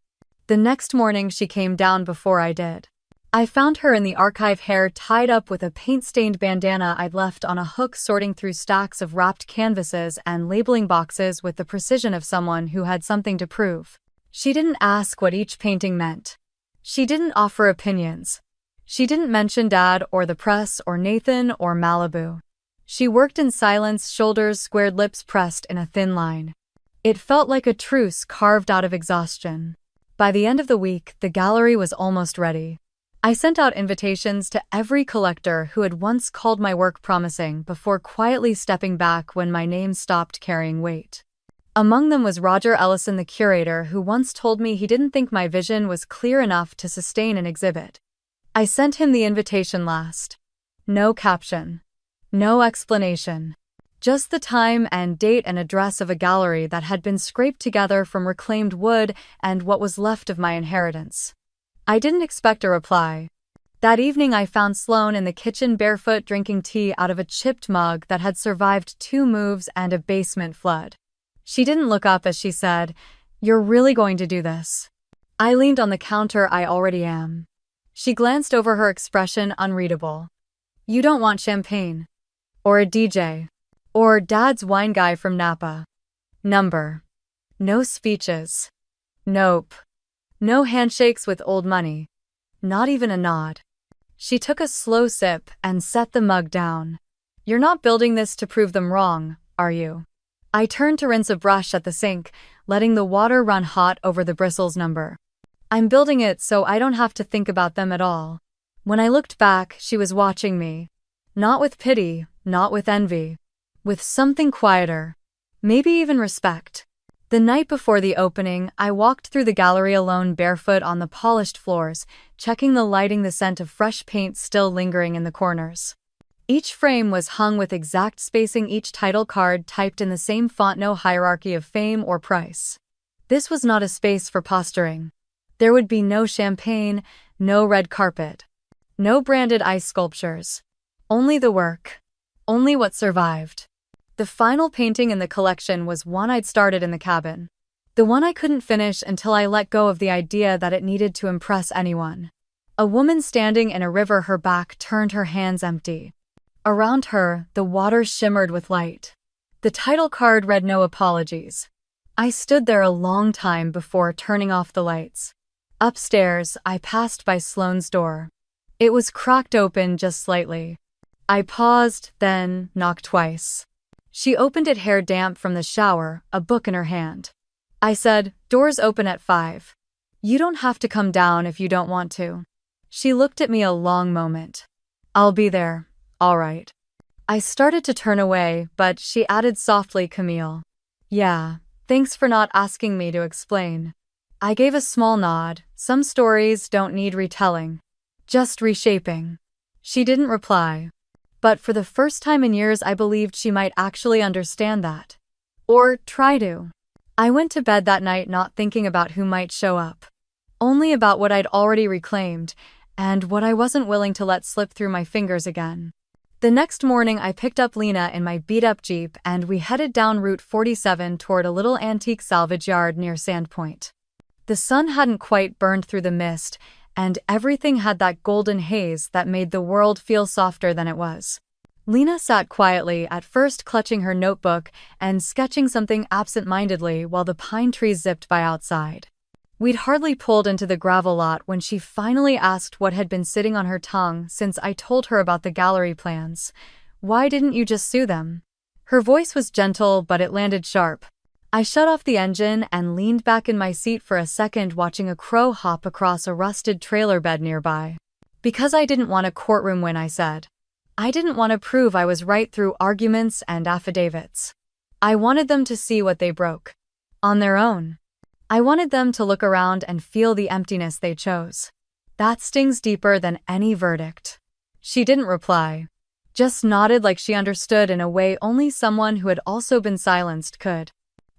The next morning she came down before I did. I found her in the archive, hair tied up with a paint-stained bandana I'd left on a hook, sorting through stacks of wrapped canvases and labeling boxes with the precision of someone who had something to prove. She didn't ask what each painting meant. She didn't offer opinions. She didn't mention Dad or the press or Nathan or Malibu. She worked in silence, shoulders squared, lips pressed in a thin line. It felt like a truce carved out of exhaustion. By the end of the week, the gallery was almost ready. I sent out invitations to every collector who had once called my work promising before quietly stepping back when my name stopped carrying weight. Among them was Roger Ellison, the curator, who once told me he didn't think my vision was clear enough to sustain an exhibit. I sent him the invitation last. No caption. No explanation. Just the time and date and address of a gallery that had been scraped together from reclaimed wood and what was left of my inheritance. I didn't expect a reply. That evening I found Sloane in the kitchen, barefoot, drinking tea out of a chipped mug that had survived 2 moves and a basement flood. She didn't look up as she said, "You're really going to do this?" I leaned on the counter. "I already am." She glanced over, her expression unreadable. "You don't want champagne? Or a DJ? Or Dad's wine guy from Napa? Number. No speeches. Nope. No handshakes with old money. Not even a nod." She took a slow sip and set the mug down. "You're not building this to prove them wrong, are you?" I turned to rinse a brush at the sink, letting the water run hot over the bristles. "Number. I'm building it so I don't have to think about them at all." When I looked back, she was watching me. Not with pity, not with envy. With something quieter. Maybe even respect. The night before the opening, I walked through the gallery alone, barefoot on the polished floors, checking the lighting, the scent of fresh paint still lingering in the corners. Each frame was hung with exact spacing, each title card typed in the same font, no hierarchy of fame or price. This was not a space for posturing. There would be no champagne, no red carpet. No branded ice sculptures. Only the work. Only what survived. The final painting in the collection was one I'd started in the cabin. The one I couldn't finish until I let go of the idea that it needed to impress anyone. A woman standing in a river, her back turned, her hands empty. Around her, the water shimmered with light. The title card read, "No apologies." I stood there a long time before turning off the lights. Upstairs, I passed by Sloane's door. It was cracked open just slightly. I paused, then knocked twice. She opened it, hair damp from the shower, a book in her hand. I said, "Doors open at 5. You don't have to come down if you don't want to." She looked at me a long moment. "I'll be there, all right." I started to turn away, but she added softly, "Camille. Yeah, thanks for not asking me to explain." I gave a small nod. Some stories don't need retelling. Just reshaping. She didn't reply. But for the first time in years, I believed she might actually understand that. Or try to. I went to bed that night not thinking about who might show up. Only about what I'd already reclaimed, and what I wasn't willing to let slip through my fingers again. The next morning I picked up Lena in my beat-up Jeep and we headed down Route 47 toward a little antique salvage yard near Sandpoint. The sun hadn't quite burned through the mist, and everything had that golden haze that made the world feel softer than it was. Lena sat quietly, at first clutching her notebook and sketching something absent-mindedly while the pine trees zipped by outside. We'd hardly pulled into the gravel lot when she finally asked what had been sitting on her tongue since I told her about the gallery plans. "Why didn't you just sue them?" Her voice was gentle, but it landed sharp. I shut off the engine and leaned back in my seat for a second, watching a crow hop across a rusted trailer bed nearby. "Because I didn't want a courtroom win," I said. "I didn't want to prove I was right through arguments and affidavits. I wanted them to see what they broke. On their own. I wanted them to look around and feel the emptiness they chose. That stings deeper than any verdict." She didn't reply. Just nodded, like she understood in a way only someone who had also been silenced could.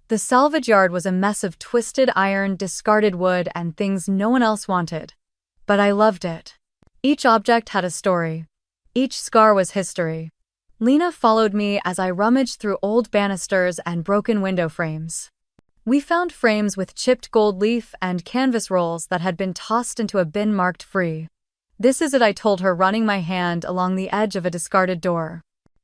The salvage yard was a mess of twisted iron, discarded wood, and things no one else wanted. But I loved it. Each object had a story. Each scar was history. Lena followed me as I rummaged through old banisters and broken window frames. We found frames with chipped gold leaf and canvas rolls that had been tossed into a bin marked free. "This is it," I told her, running my hand along the edge of a discarded door.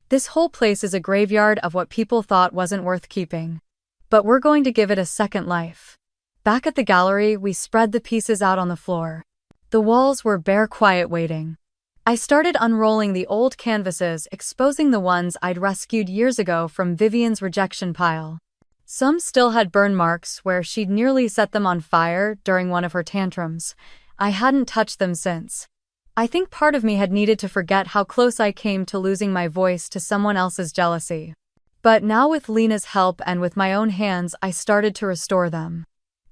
"This whole place is a graveyard of what people thought wasn't worth keeping. But we're going to give it a second life." Back at the gallery, we spread the pieces out on the floor. The walls were bare, quiet, waiting. I started unrolling the old canvases, exposing the ones I'd rescued years ago from Vivian's rejection pile. Some still had burn marks where she'd nearly set them on fire during one of her tantrums. I hadn't touched them since. I think part of me had needed to forget how close I came to losing my voice to someone else's jealousy. But now, with Lena's help and with my own hands, I started to restore them.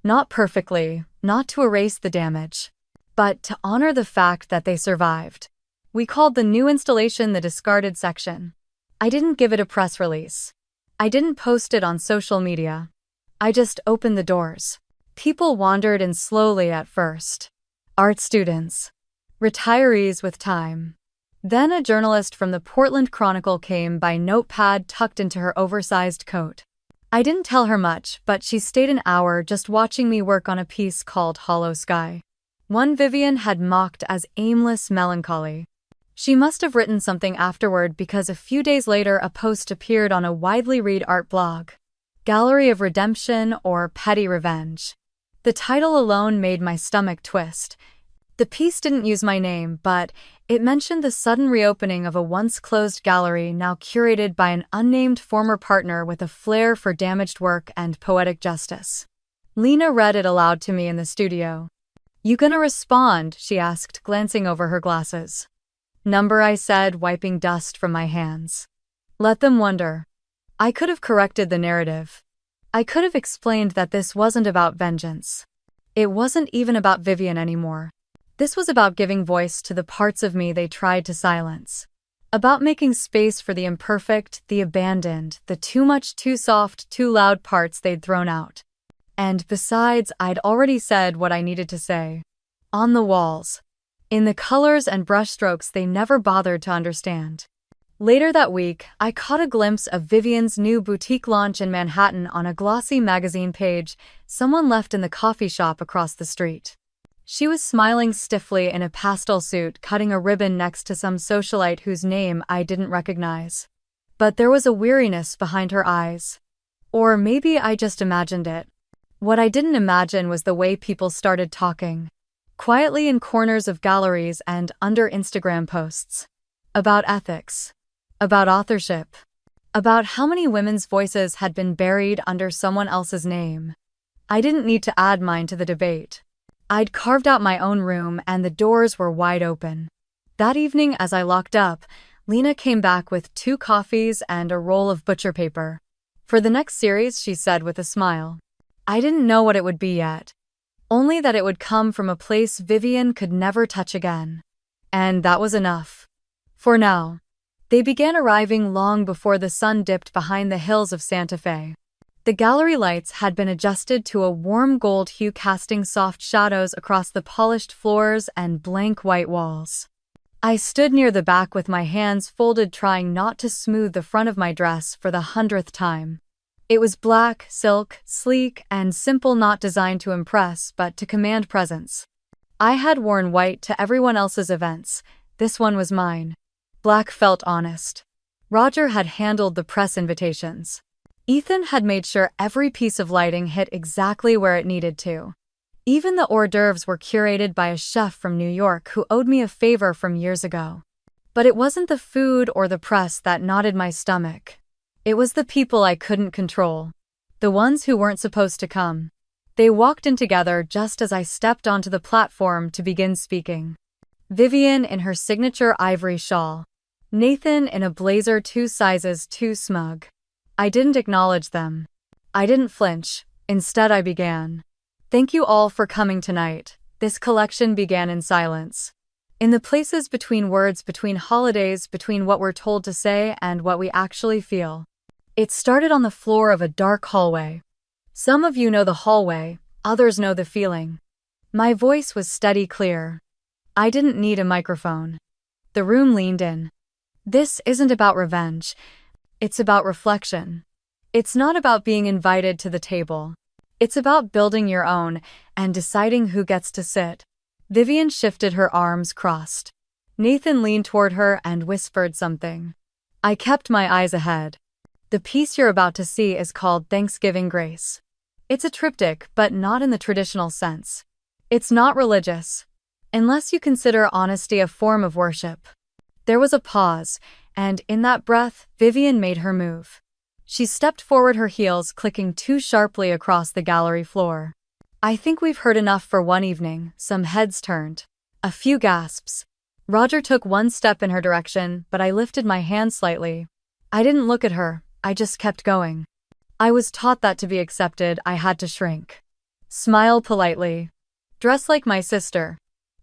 Not perfectly, not to erase the damage, but to honor the fact that they survived. We called the new installation the Discarded Section. I didn't give it a press release. I didn't post it on social media. I just opened the doors. People wandered in slowly at first. Art students. Retirees with time. Then a journalist from the Portland Chronicle came by, notepad tucked into her oversized coat. I didn't tell her much, but she stayed an hour just watching me work on a piece called Hollow Sky. One Vivian had mocked as aimless melancholy. She must have written something afterward, because a few days later a post appeared on a widely read art blog. Gallery of Redemption or Petty Revenge. The title alone made my stomach twist. The piece didn't use my name, but it mentioned the sudden reopening of a once-closed gallery now curated by an unnamed former partner with a flair for damaged work and poetic justice. Lena read it aloud to me in the studio. "You gonna respond?" she asked, glancing over her glasses. "Number," I said, wiping dust from my hands. "Let them wonder." I could have corrected the narrative. I could have explained that this wasn't about vengeance. It wasn't even about Vivian anymore. This was about giving voice to the parts of me they tried to silence. About making space for the imperfect, the abandoned, the too much, too soft, too loud parts they'd thrown out. And besides, I'd already said what I needed to say. On the walls. In the colors and brushstrokes they never bothered to understand. Later that week, I caught a glimpse of Vivian's new boutique launch in Manhattan on a glossy magazine page someone left in the coffee shop across the street. She was smiling stiffly in a pastel suit, cutting a ribbon next to some socialite whose name I didn't recognize. But there was a weariness behind her eyes. Or maybe I just imagined it. What I didn't imagine was the way people started talking. Quietly in corners of galleries and under Instagram posts. About ethics. About authorship. About how many women's voices had been buried under someone else's name. I didn't need to add mine to the debate. I'd carved out my own room and the doors were wide open. That evening, as I locked up, Lena came back with 2 coffees and a roll of butcher paper. "For the next series," she said with a smile. I didn't know what it would be yet. Only that it would come from a place Vivian could never touch again. And that was enough. For now. They began arriving long before the sun dipped behind the hills of Santa Fe. The gallery lights had been adjusted to a warm gold hue, casting soft shadows across the polished floors and blank white walls. I stood near the back with my hands folded, trying not to smooth the front of my dress for the 100th time. It was black, silk, sleek, and simple, not designed to impress but to command presence. I had worn white to everyone else's events. This one was mine. Black felt honest. Roger had handled the press invitations. Ethan had made sure every piece of lighting hit exactly where it needed to. Even the hors d'oeuvres were curated by a chef from New York who owed me a favor from years ago. But it wasn't the food or the press that knotted my stomach. It was the people I couldn't control. The ones who weren't supposed to come. They walked in together just as I stepped onto the platform to begin speaking. Vivian in her signature ivory shawl. Nathan in a blazer 2 sizes too smug. I didn't acknowledge them. I didn't flinch. Instead, I began. "Thank you all for coming tonight." This collection began in silence. In the places between words, between holidays, between what we're told to say and what we actually feel. It started on the floor of a dark hallway. Some of you know the hallway, others know the feeling. My voice was steady, clear. I didn't need a microphone. The room leaned in. This isn't about revenge. It's about reflection. It's not about being invited to the table. It's about building your own and deciding who gets to sit. Vivian shifted, her arms crossed. Nathan leaned toward her and whispered something. I kept my eyes ahead. The piece you're about to see is called Thanksgiving Grace. It's a triptych, but not in the traditional sense. It's not religious, unless you consider honesty a form of worship. There was a pause, and in that breath, Vivian made her move. She stepped forward, her heels clicking too sharply across the gallery floor. I think we've heard enough for one evening. Some heads turned. A few gasps. Roger took one step in her direction, but I lifted my hand slightly. I didn't look at her, I just kept going. I was taught that to be accepted, I had to shrink. Smile politely. Dress like my sister.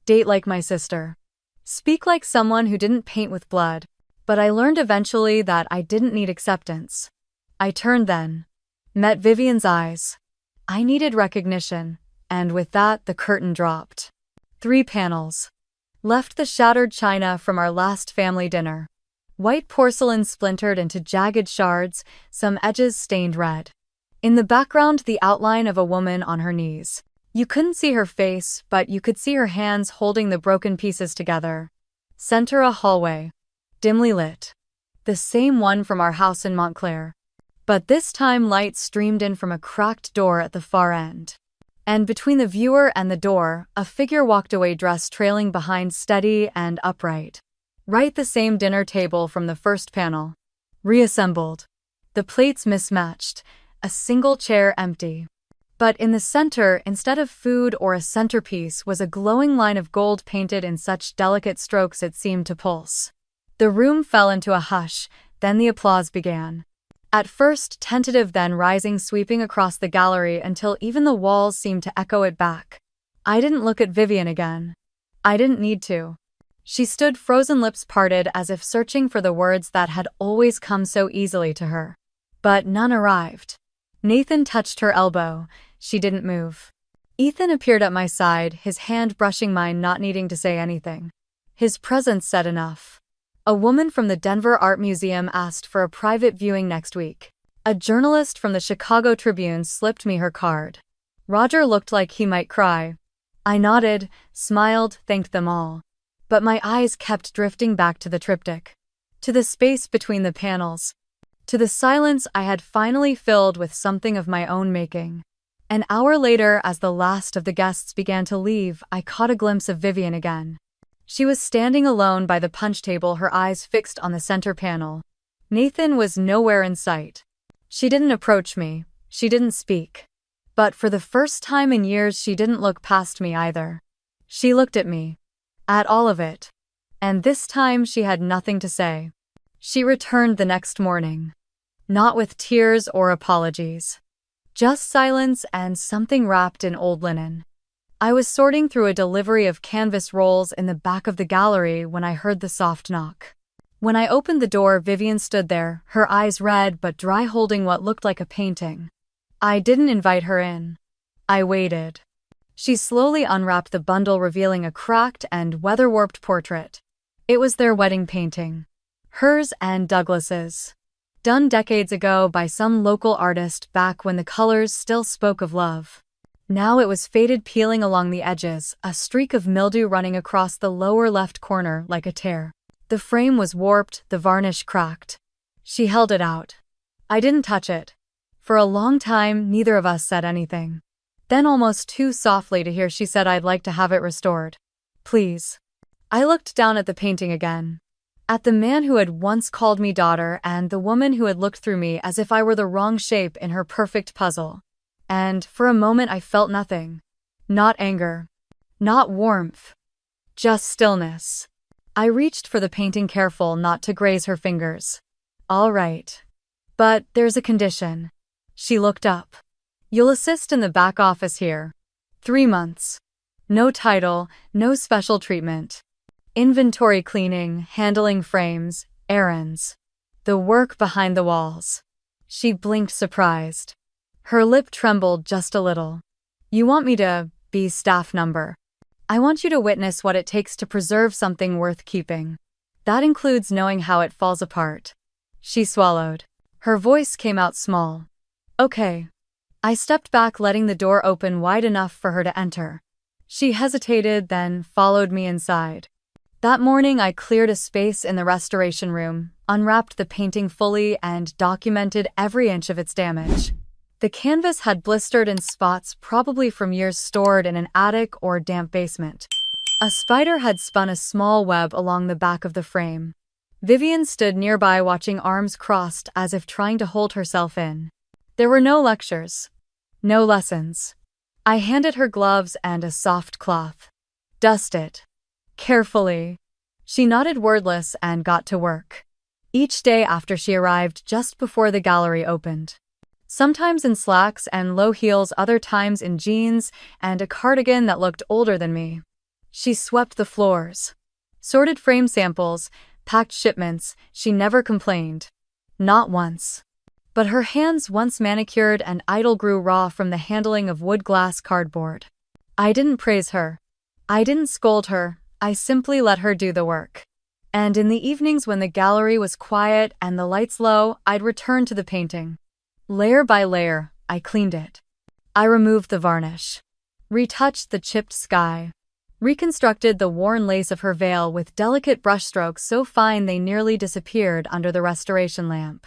Date like my sister. Speak like someone who didn't paint with blood. But I learned eventually that I didn't need acceptance. I turned then. Met Vivian's eyes. I needed recognition, and with that the curtain dropped. 3 panels. Left the shattered china from our last family dinner. White porcelain splintered into jagged shards, some edges stained red. In the background, the outline of a woman on her knees. You couldn't see her face, but you could see her hands holding the broken pieces together. Center, a hallway. Dimly lit. The same one from our house in Montclair. But this time light streamed in from a cracked door at the far end. And between the viewer and the door, a figure walked away, dress trailing behind, steady and upright. Right, the same dinner table from the first panel. Reassembled. The plates mismatched, a single chair empty. But in the center, instead of food or a centerpiece, was a glowing line of gold painted in such delicate strokes it seemed to pulse. The room fell into a hush, then the applause began. At first tentative, then rising, sweeping across the gallery until even the walls seemed to echo it back. I didn't look at Vivian again. I didn't need to. She stood, frozen, lips parted, as if searching for the words that had always come so easily to her. But none arrived. Nathan touched her elbow. She didn't move. Ethan appeared at my side, his hand brushing mine, not needing to say anything. His presence said enough. A woman from the Denver Art Museum asked for a private viewing next week. A journalist from the Chicago Tribune slipped me her card. Roger looked like he might cry. I nodded, smiled, thanked them all. But my eyes kept drifting back to the triptych. To the space between the panels. To the silence I had finally filled with something of my own making. An hour later, as the last of the guests began to leave, I caught a glimpse of Vivian again. She was standing alone by the punch table, her eyes fixed on the center panel. Nathan was nowhere in sight. She didn't approach me. She didn't speak. But for the first time in years, she didn't look past me either. She looked at me. At all of it. And this time she had nothing to say. She returned the next morning. Not with tears or apologies. Just silence and something wrapped in old linen. I was sorting through a delivery of canvas rolls in the back of the gallery when I heard the soft knock. When I opened the door, Vivian stood there, her eyes red but dry, holding what looked like a painting. I didn't invite her in. I waited. She slowly unwrapped the bundle, revealing a cracked and weather-warped portrait. It was their wedding painting. Hers and Douglas's. Done decades ago by some local artist back when the colors still spoke of love. Now it was faded, peeling along the edges, a streak of mildew running across the lower left corner like a tear. The frame was warped, the varnish cracked. She held it out. I didn't touch it. For a long time, neither of us said anything. Then, almost too softly to hear, she said, I'd like to have it restored. Please. I looked down at the painting again. At the man who had once called me daughter and the woman who had looked through me as if I were the wrong shape in her perfect puzzle. And for a moment I felt nothing. Not anger. Not warmth. Just stillness. I reached for the painting, careful not to graze her fingers. All right. But there's a condition. She looked up. You'll assist in the back office here. 3 months. No title, no special treatment. Inventory cleaning, handling frames, errands. The work behind the walls. She blinked, surprised. Her lip trembled just a little. You want me to be staff number? I want you to witness what it takes to preserve something worth keeping. That includes knowing how it falls apart. She swallowed. Her voice came out small. Okay. I stepped back, letting the door open wide enough for her to enter. She hesitated, then followed me inside. That morning, I cleared a space in the restoration room, unwrapped the painting fully, and documented every inch of its damage. The canvas had blistered in spots, probably from years stored in an attic or damp basement. A spider had spun a small web along the back of the frame. Vivian stood nearby, watching, arms crossed as if trying to hold herself in. There were no lectures. No lessons. I handed her gloves and a soft cloth. "Dust it. Carefully." She nodded, wordless, and got to work. Each day after, she arrived just before the gallery opened. Sometimes in slacks and low heels, other times in jeans and a cardigan that looked older than me. She swept the floors, sorted frame samples, packed shipments. She never complained. Not once. But her hands, once manicured and idle, grew raw from the handling of wood, glass, cardboard. I didn't praise her. I didn't scold her. I simply let her do the work. And in the evenings, when the gallery was quiet and the lights low, I'd return to the painting. Layer by layer, I cleaned it. I removed the varnish, retouched the chipped sky, reconstructed the worn lace of her veil with delicate brushstrokes so fine they nearly disappeared under the restoration lamp.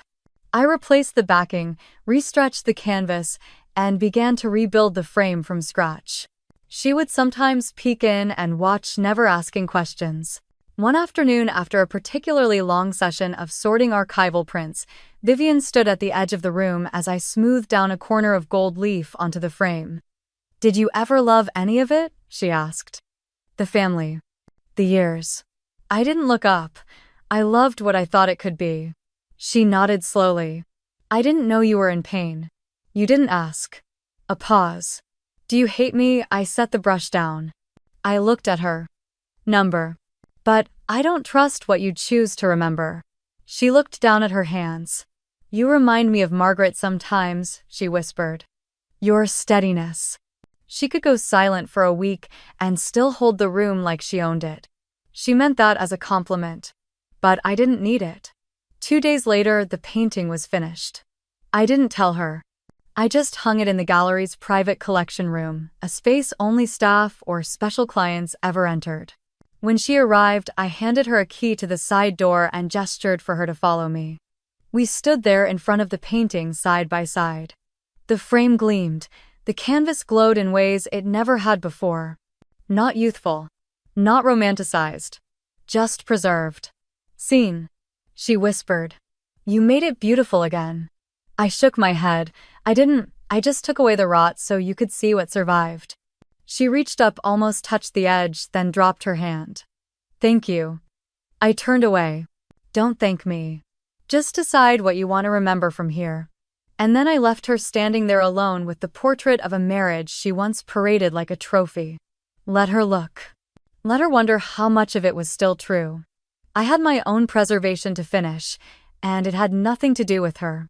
I replaced the backing, restretched the canvas, and began to rebuild the frame from scratch. She would sometimes peek in and watch, never asking questions. One afternoon, after a particularly long session of sorting archival prints, Vivian stood at the edge of the room as I smoothed down a corner of gold leaf onto the frame. "Did you ever love any of it?" she asked. "The family. The years." I didn't look up. I loved what I thought it could be. She nodded slowly. "I didn't know you were in pain. You didn't ask." A pause. "Do you hate me?" I set the brush down. I looked at her. "Number. But I don't trust what you choose to remember." She looked down at her hands. "You remind me of Margaret sometimes," she whispered. "Your steadiness." She could go silent for a week and still hold the room like she owned it. She meant that as a compliment. But I didn't need it. 2 days later, the painting was finished. I didn't tell her. I just hung it in the gallery's private collection room, a space only staff or special clients ever entered. When she arrived, I handed her a key to the side door and gestured for her to follow me. We stood there in front of the painting side by side. The frame gleamed. The canvas glowed in ways it never had before. Not youthful. Not romanticized. Just preserved. "Seen," she whispered. "You made it beautiful again." I shook my head. I just took away the rot so you could see what survived." She reached up, almost touched the edge, then dropped her hand. "Thank you." I turned away. "Don't thank me. Just decide what you want to remember from here." And then I left her standing there alone with the portrait of a marriage she once paraded like a trophy. Let her look. Let her wonder how much of it was still true. I had my own preservation to finish, and it had nothing to do with her.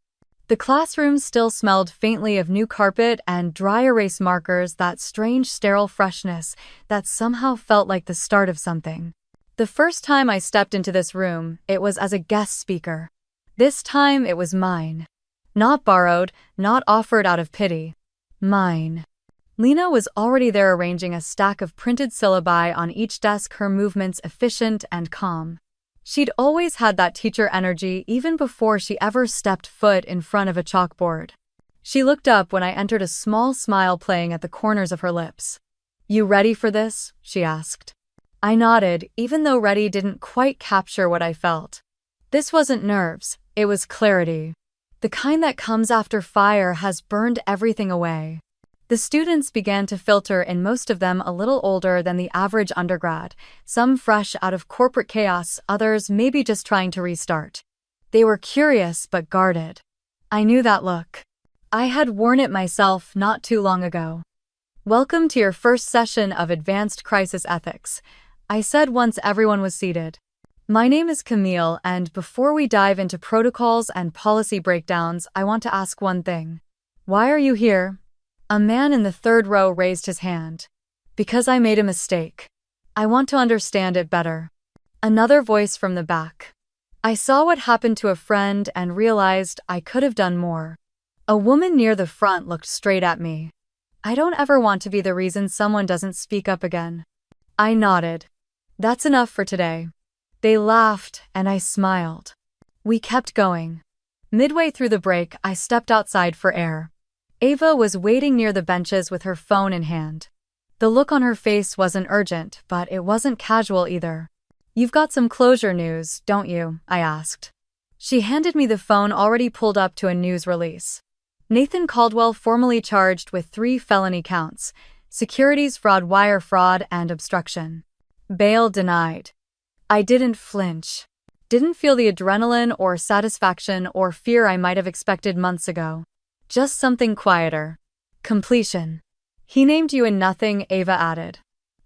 The classroom still smelled faintly of new carpet and dry erase markers, that strange sterile freshness that somehow felt like the start of something. The first time I stepped into this room, it was as a guest speaker. This time it was mine. Not borrowed, not offered out of pity. Mine. Lena was already there, arranging a stack of printed syllabi on each desk, her movements efficient and calm. She'd always had that teacher energy, even before she ever stepped foot in front of a chalkboard. She looked up when I entered, a small smile playing at the corners of her lips. "You ready for this?" she asked. I nodded, even though ready didn't quite capture what I felt. This wasn't nerves, it was clarity. The kind that comes after fire has burned everything away. The students began to filter in, most of them a little older than the average undergrad, some fresh out of corporate chaos, others maybe just trying to restart. They were curious but guarded. I knew that look. I had worn it myself not too long ago. "Welcome to your first session of Advanced Crisis Ethics," I said once everyone was seated. "My name is Camille, and before we dive into protocols and policy breakdowns, I want to ask one thing. Why are you here?" A man in the third row raised his hand. "Because I made a mistake. I want to understand it better." Another voice from the back. "I saw what happened to a friend and realized I could have done more." A woman near the front looked straight at me. I don't ever want to be the reason someone doesn't speak up again. I nodded. That's enough for today. They laughed, and I smiled. We kept going. Midway through the break, I stepped outside for air. Ava was waiting near the benches with her phone in hand. The look on her face wasn't urgent, but it wasn't casual either. "You've got some closure news, don't you?" I asked. She handed me the phone already pulled up to a news release. Nathan Caldwell formally charged with 3 felony counts: securities fraud, wire fraud, and obstruction. Bail denied. I didn't flinch. Didn't feel the adrenaline or satisfaction or fear I might have expected months ago. Just something quieter. Completion. "He named you in nothing," Ava added.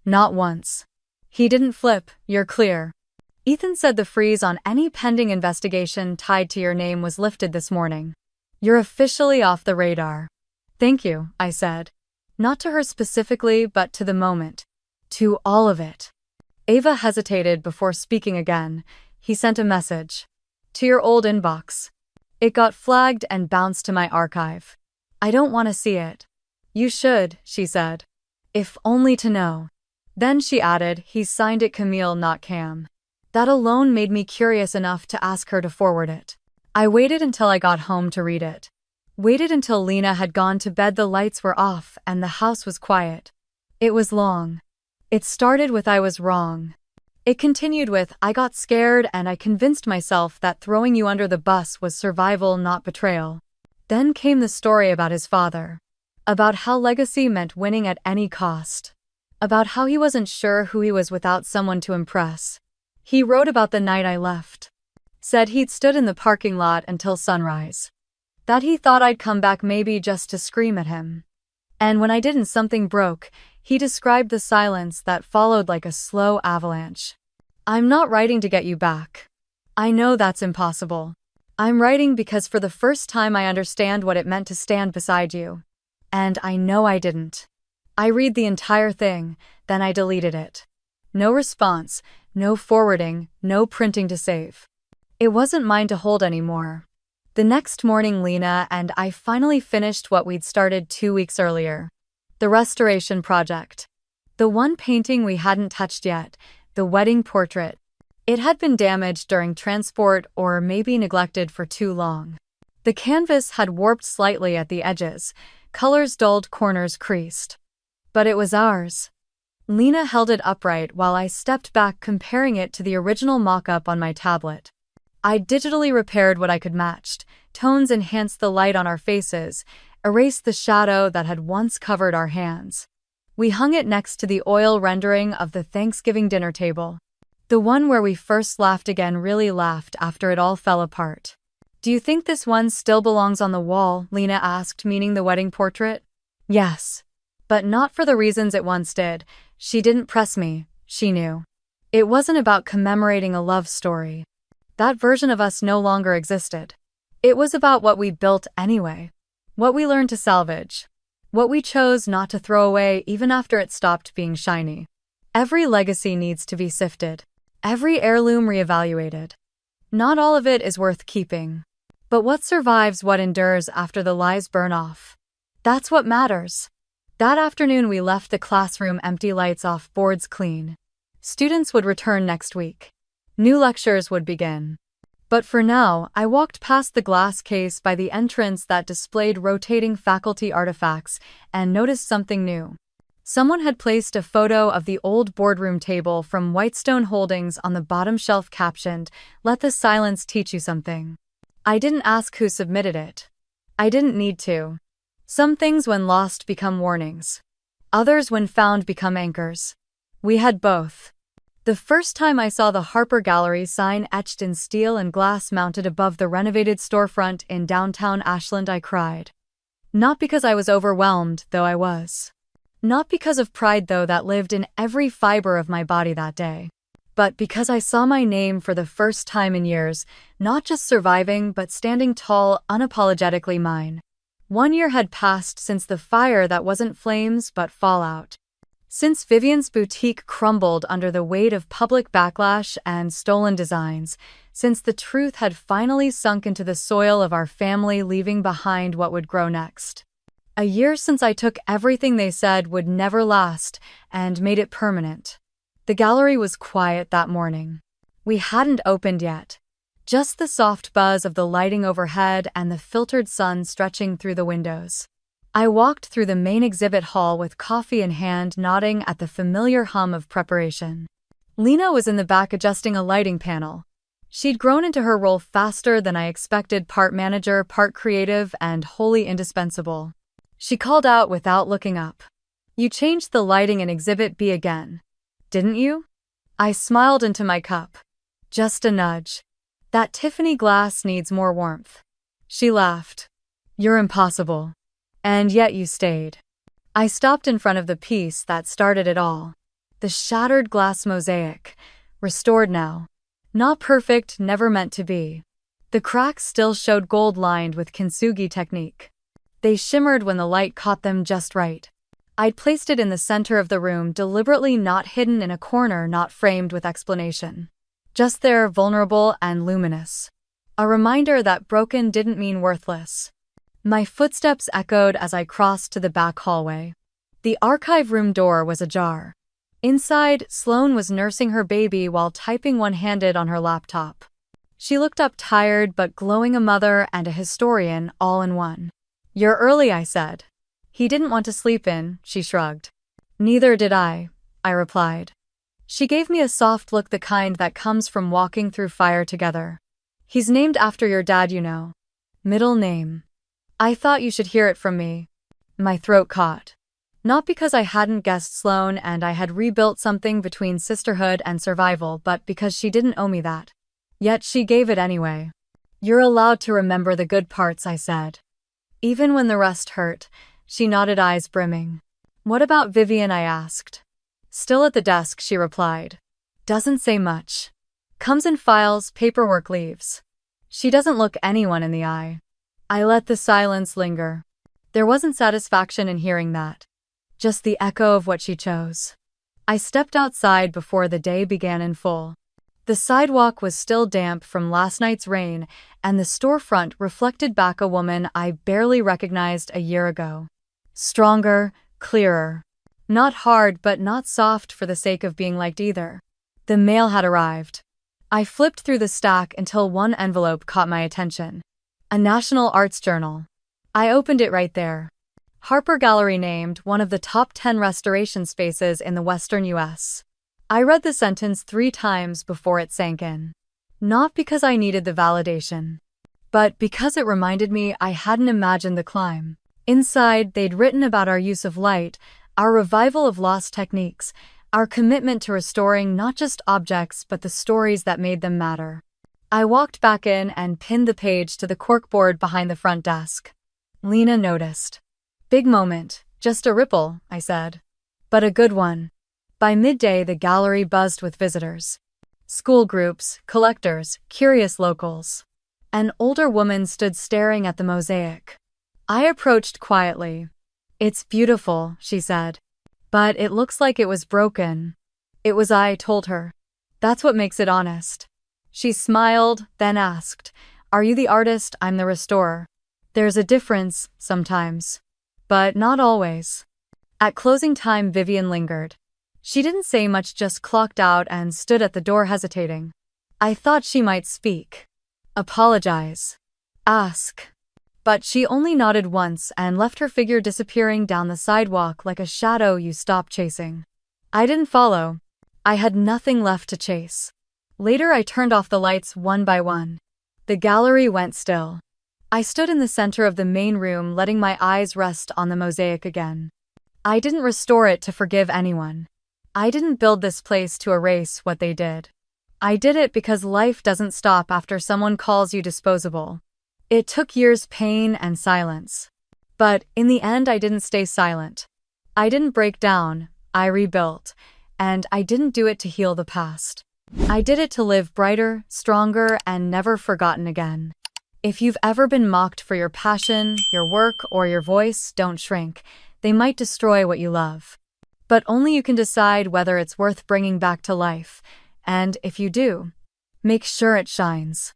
"Not once." "He didn't flip, you're clear." "Ethan said the freeze on any pending investigation tied to your name was lifted this morning. You're officially off the radar." "Thank you," I said. Not to her specifically, but to the moment. To all of it. Ava hesitated before speaking again. "He sent a message. To your old inbox. It got flagged and bounced to my archive. I don't want to see it." "You should," she said. "If only to know." Then she added, "He signed it Camille, not Cam." That alone made me curious enough to ask her to forward it. I waited until I got home to read it. Waited until Lena had gone to bed, the lights were off, and the house was quiet. It was long. It started with "I was wrong." It continued with "I got scared and I convinced myself that throwing you under the bus was survival, not betrayal." Then came the story about his father. About how legacy meant winning at any cost. About how he wasn't sure who he was without someone to impress. He wrote about the night I left. Said he'd stood in the parking lot until sunrise. That he thought I'd come back maybe just to scream at him. And when I didn't, something broke. He described the silence that followed like a slow avalanche. "I'm not writing to get you back. I know that's impossible. I'm writing because for the first time I understand what it meant to stand beside you. And I know I didn't." I read the entire thing, then I deleted it. No response, no forwarding, no printing to save. It wasn't mine to hold anymore. The next morning, Lena and I finally finished what we'd started 2 weeks earlier. The restoration project. The one painting we hadn't touched yet, the wedding portrait. It had been damaged during transport or maybe neglected for too long. The canvas had warped slightly at the edges, colors dulled, corners creased. But it was ours. Lena held it upright while I stepped back, comparing it to the original mock-up on my tablet. I digitally repaired what I could match. Tones enhanced the light on our faces, erased the shadow that had once covered our hands. We hung it next to the oil rendering of the Thanksgiving dinner table. The one where we first laughed again, really laughed after it all fell apart. "Do you think this one still belongs on the wall?" Lena asked, meaning the wedding portrait. "Yes. But not for the reasons it once did." She didn't press me, she knew. It wasn't about commemorating a love story. That version of us no longer existed. It was about what we built anyway. What we learned to salvage. What we chose not to throw away even after it stopped being shiny. Every legacy needs to be sifted. Every heirloom reevaluated. Not all of it is worth keeping. But what survives, what endures after the lies burn off. That's what matters. That afternoon we left the classroom empty, lights off, boards clean. Students would return next week. New lectures would begin. But for now, I walked past the glass case by the entrance that displayed rotating faculty artifacts and noticed something new. Someone had placed a photo of the old boardroom table from Whitestone Holdings on the bottom shelf, captioned, "Let the silence teach you something." I didn't ask who submitted it. I didn't need to. Some things when lost become warnings. Others when found become anchors. We had both. The first time I saw the Harper Gallery sign etched in steel and glass mounted above the renovated storefront in downtown Ashland, I cried. Not because I was overwhelmed, though I was. Not because of pride, though that lived in every fiber of my body that day. But because I saw my name for the first time in years, not just surviving but standing tall, unapologetically mine. 1 year had passed since the fire that wasn't flames but fallout. Since Vivian's boutique crumbled under the weight of public backlash and stolen designs, since the truth had finally sunk into the soil of our family, leaving behind what would grow next. A year since I took everything they said would never last and made it permanent. The gallery was quiet that morning. We hadn't opened yet. Just the soft buzz of the lighting overhead and the filtered sun stretching through the windows. I walked through the main exhibit hall with coffee in hand, nodding at the familiar hum of preparation. Lena was in the back adjusting a lighting panel. She'd grown into her role faster than I expected, part manager, part creative, and wholly indispensable. She called out without looking up. "You changed the lighting in Exhibit B again, didn't you?" I smiled into my cup. "Just a nudge. That Tiffany glass needs more warmth." She laughed. "You're impossible. And yet you stayed." I stopped in front of the piece that started it all. The shattered glass mosaic. Restored now. Not perfect, never meant to be. The cracks still showed gold lined with kintsugi technique. They shimmered when the light caught them just right. I'd placed it in the center of the room, deliberately not hidden in a corner, not framed with explanation. Just there, vulnerable and luminous. A reminder that broken didn't mean worthless. My footsteps echoed as I crossed to the back hallway. The archive room door was ajar. Inside, Sloane was nursing her baby while typing one-handed on her laptop. She looked up tired but glowing, a mother and a historian all in one. "You're early," I said. "He didn't want to sleep in," she shrugged. "Neither did I replied. She gave me a soft look, the kind that comes from walking through fire together. "He's named after your dad, you know. Middle name." "I thought you should hear it from me." My throat caught. Not because I hadn't guessed Sloane and I had rebuilt something between sisterhood and survival, but because she didn't owe me that. Yet she gave it anyway. "You're allowed to remember the good parts," I said. "Even when the rest hurt." She nodded, eyes brimming. "What about Vivian?" I asked. "Still at the desk," she replied. "Doesn't say much. Comes in files, paperwork, leaves. She doesn't look anyone in the eye." I let the silence linger. There wasn't satisfaction in hearing that. Just the echo of what she chose. I stepped outside before the day began in full. The sidewalk was still damp from last night's rain, and the storefront reflected back a woman I barely recognized a year ago. Stronger, clearer. Not hard, but not soft for the sake of being liked either. The mail had arrived. I flipped through the stack until one envelope caught my attention. A National Arts Journal. I opened it right there. Harper Gallery named one of the top 10 restoration spaces in the Western U.S. I read the sentence 3 times before it sank in. Not because I needed the validation, but because it reminded me I hadn't imagined the climb. Inside, they'd written about our use of light, our revival of lost techniques, our commitment to restoring not just objects but the stories that made them matter. I walked back in and pinned the page to the corkboard behind the front desk. Lena noticed. "Big moment, just a ripple," I said. "But a good one." By midday, the gallery buzzed with visitors. School groups, collectors, curious locals. An older woman stood staring at the mosaic. I approached quietly. "It's beautiful," she said. "But it looks like it was broken." "It was," I told her. "That's what makes it honest." She smiled, then asked, "Are you the artist? I'm the restorer." "There's a difference, sometimes. But not always." At closing time, Vivian lingered. She didn't say much, just clocked out and stood at the door hesitating. I thought she might speak. Apologize. Ask. But she only nodded once and left, her figure disappearing down the sidewalk like a shadow you stop chasing. I didn't follow. I had nothing left to chase. Later, I turned off the lights one by one. The gallery went still. I stood in the center of the main room, letting my eyes rest on the mosaic again. I didn't restore it to forgive anyone. I didn't build this place to erase what they did. I did it because life doesn't stop after someone calls you disposable. It took years, pain, and silence. But in the end, I didn't stay silent. I didn't break down, I rebuilt. And I didn't do it to heal the past. I did it to live brighter, stronger, and never forgotten again. If you've ever been mocked for your passion, your work, or your voice, don't shrink. They might destroy what you love. But only you can decide whether it's worth bringing back to life. And if you do, make sure it shines.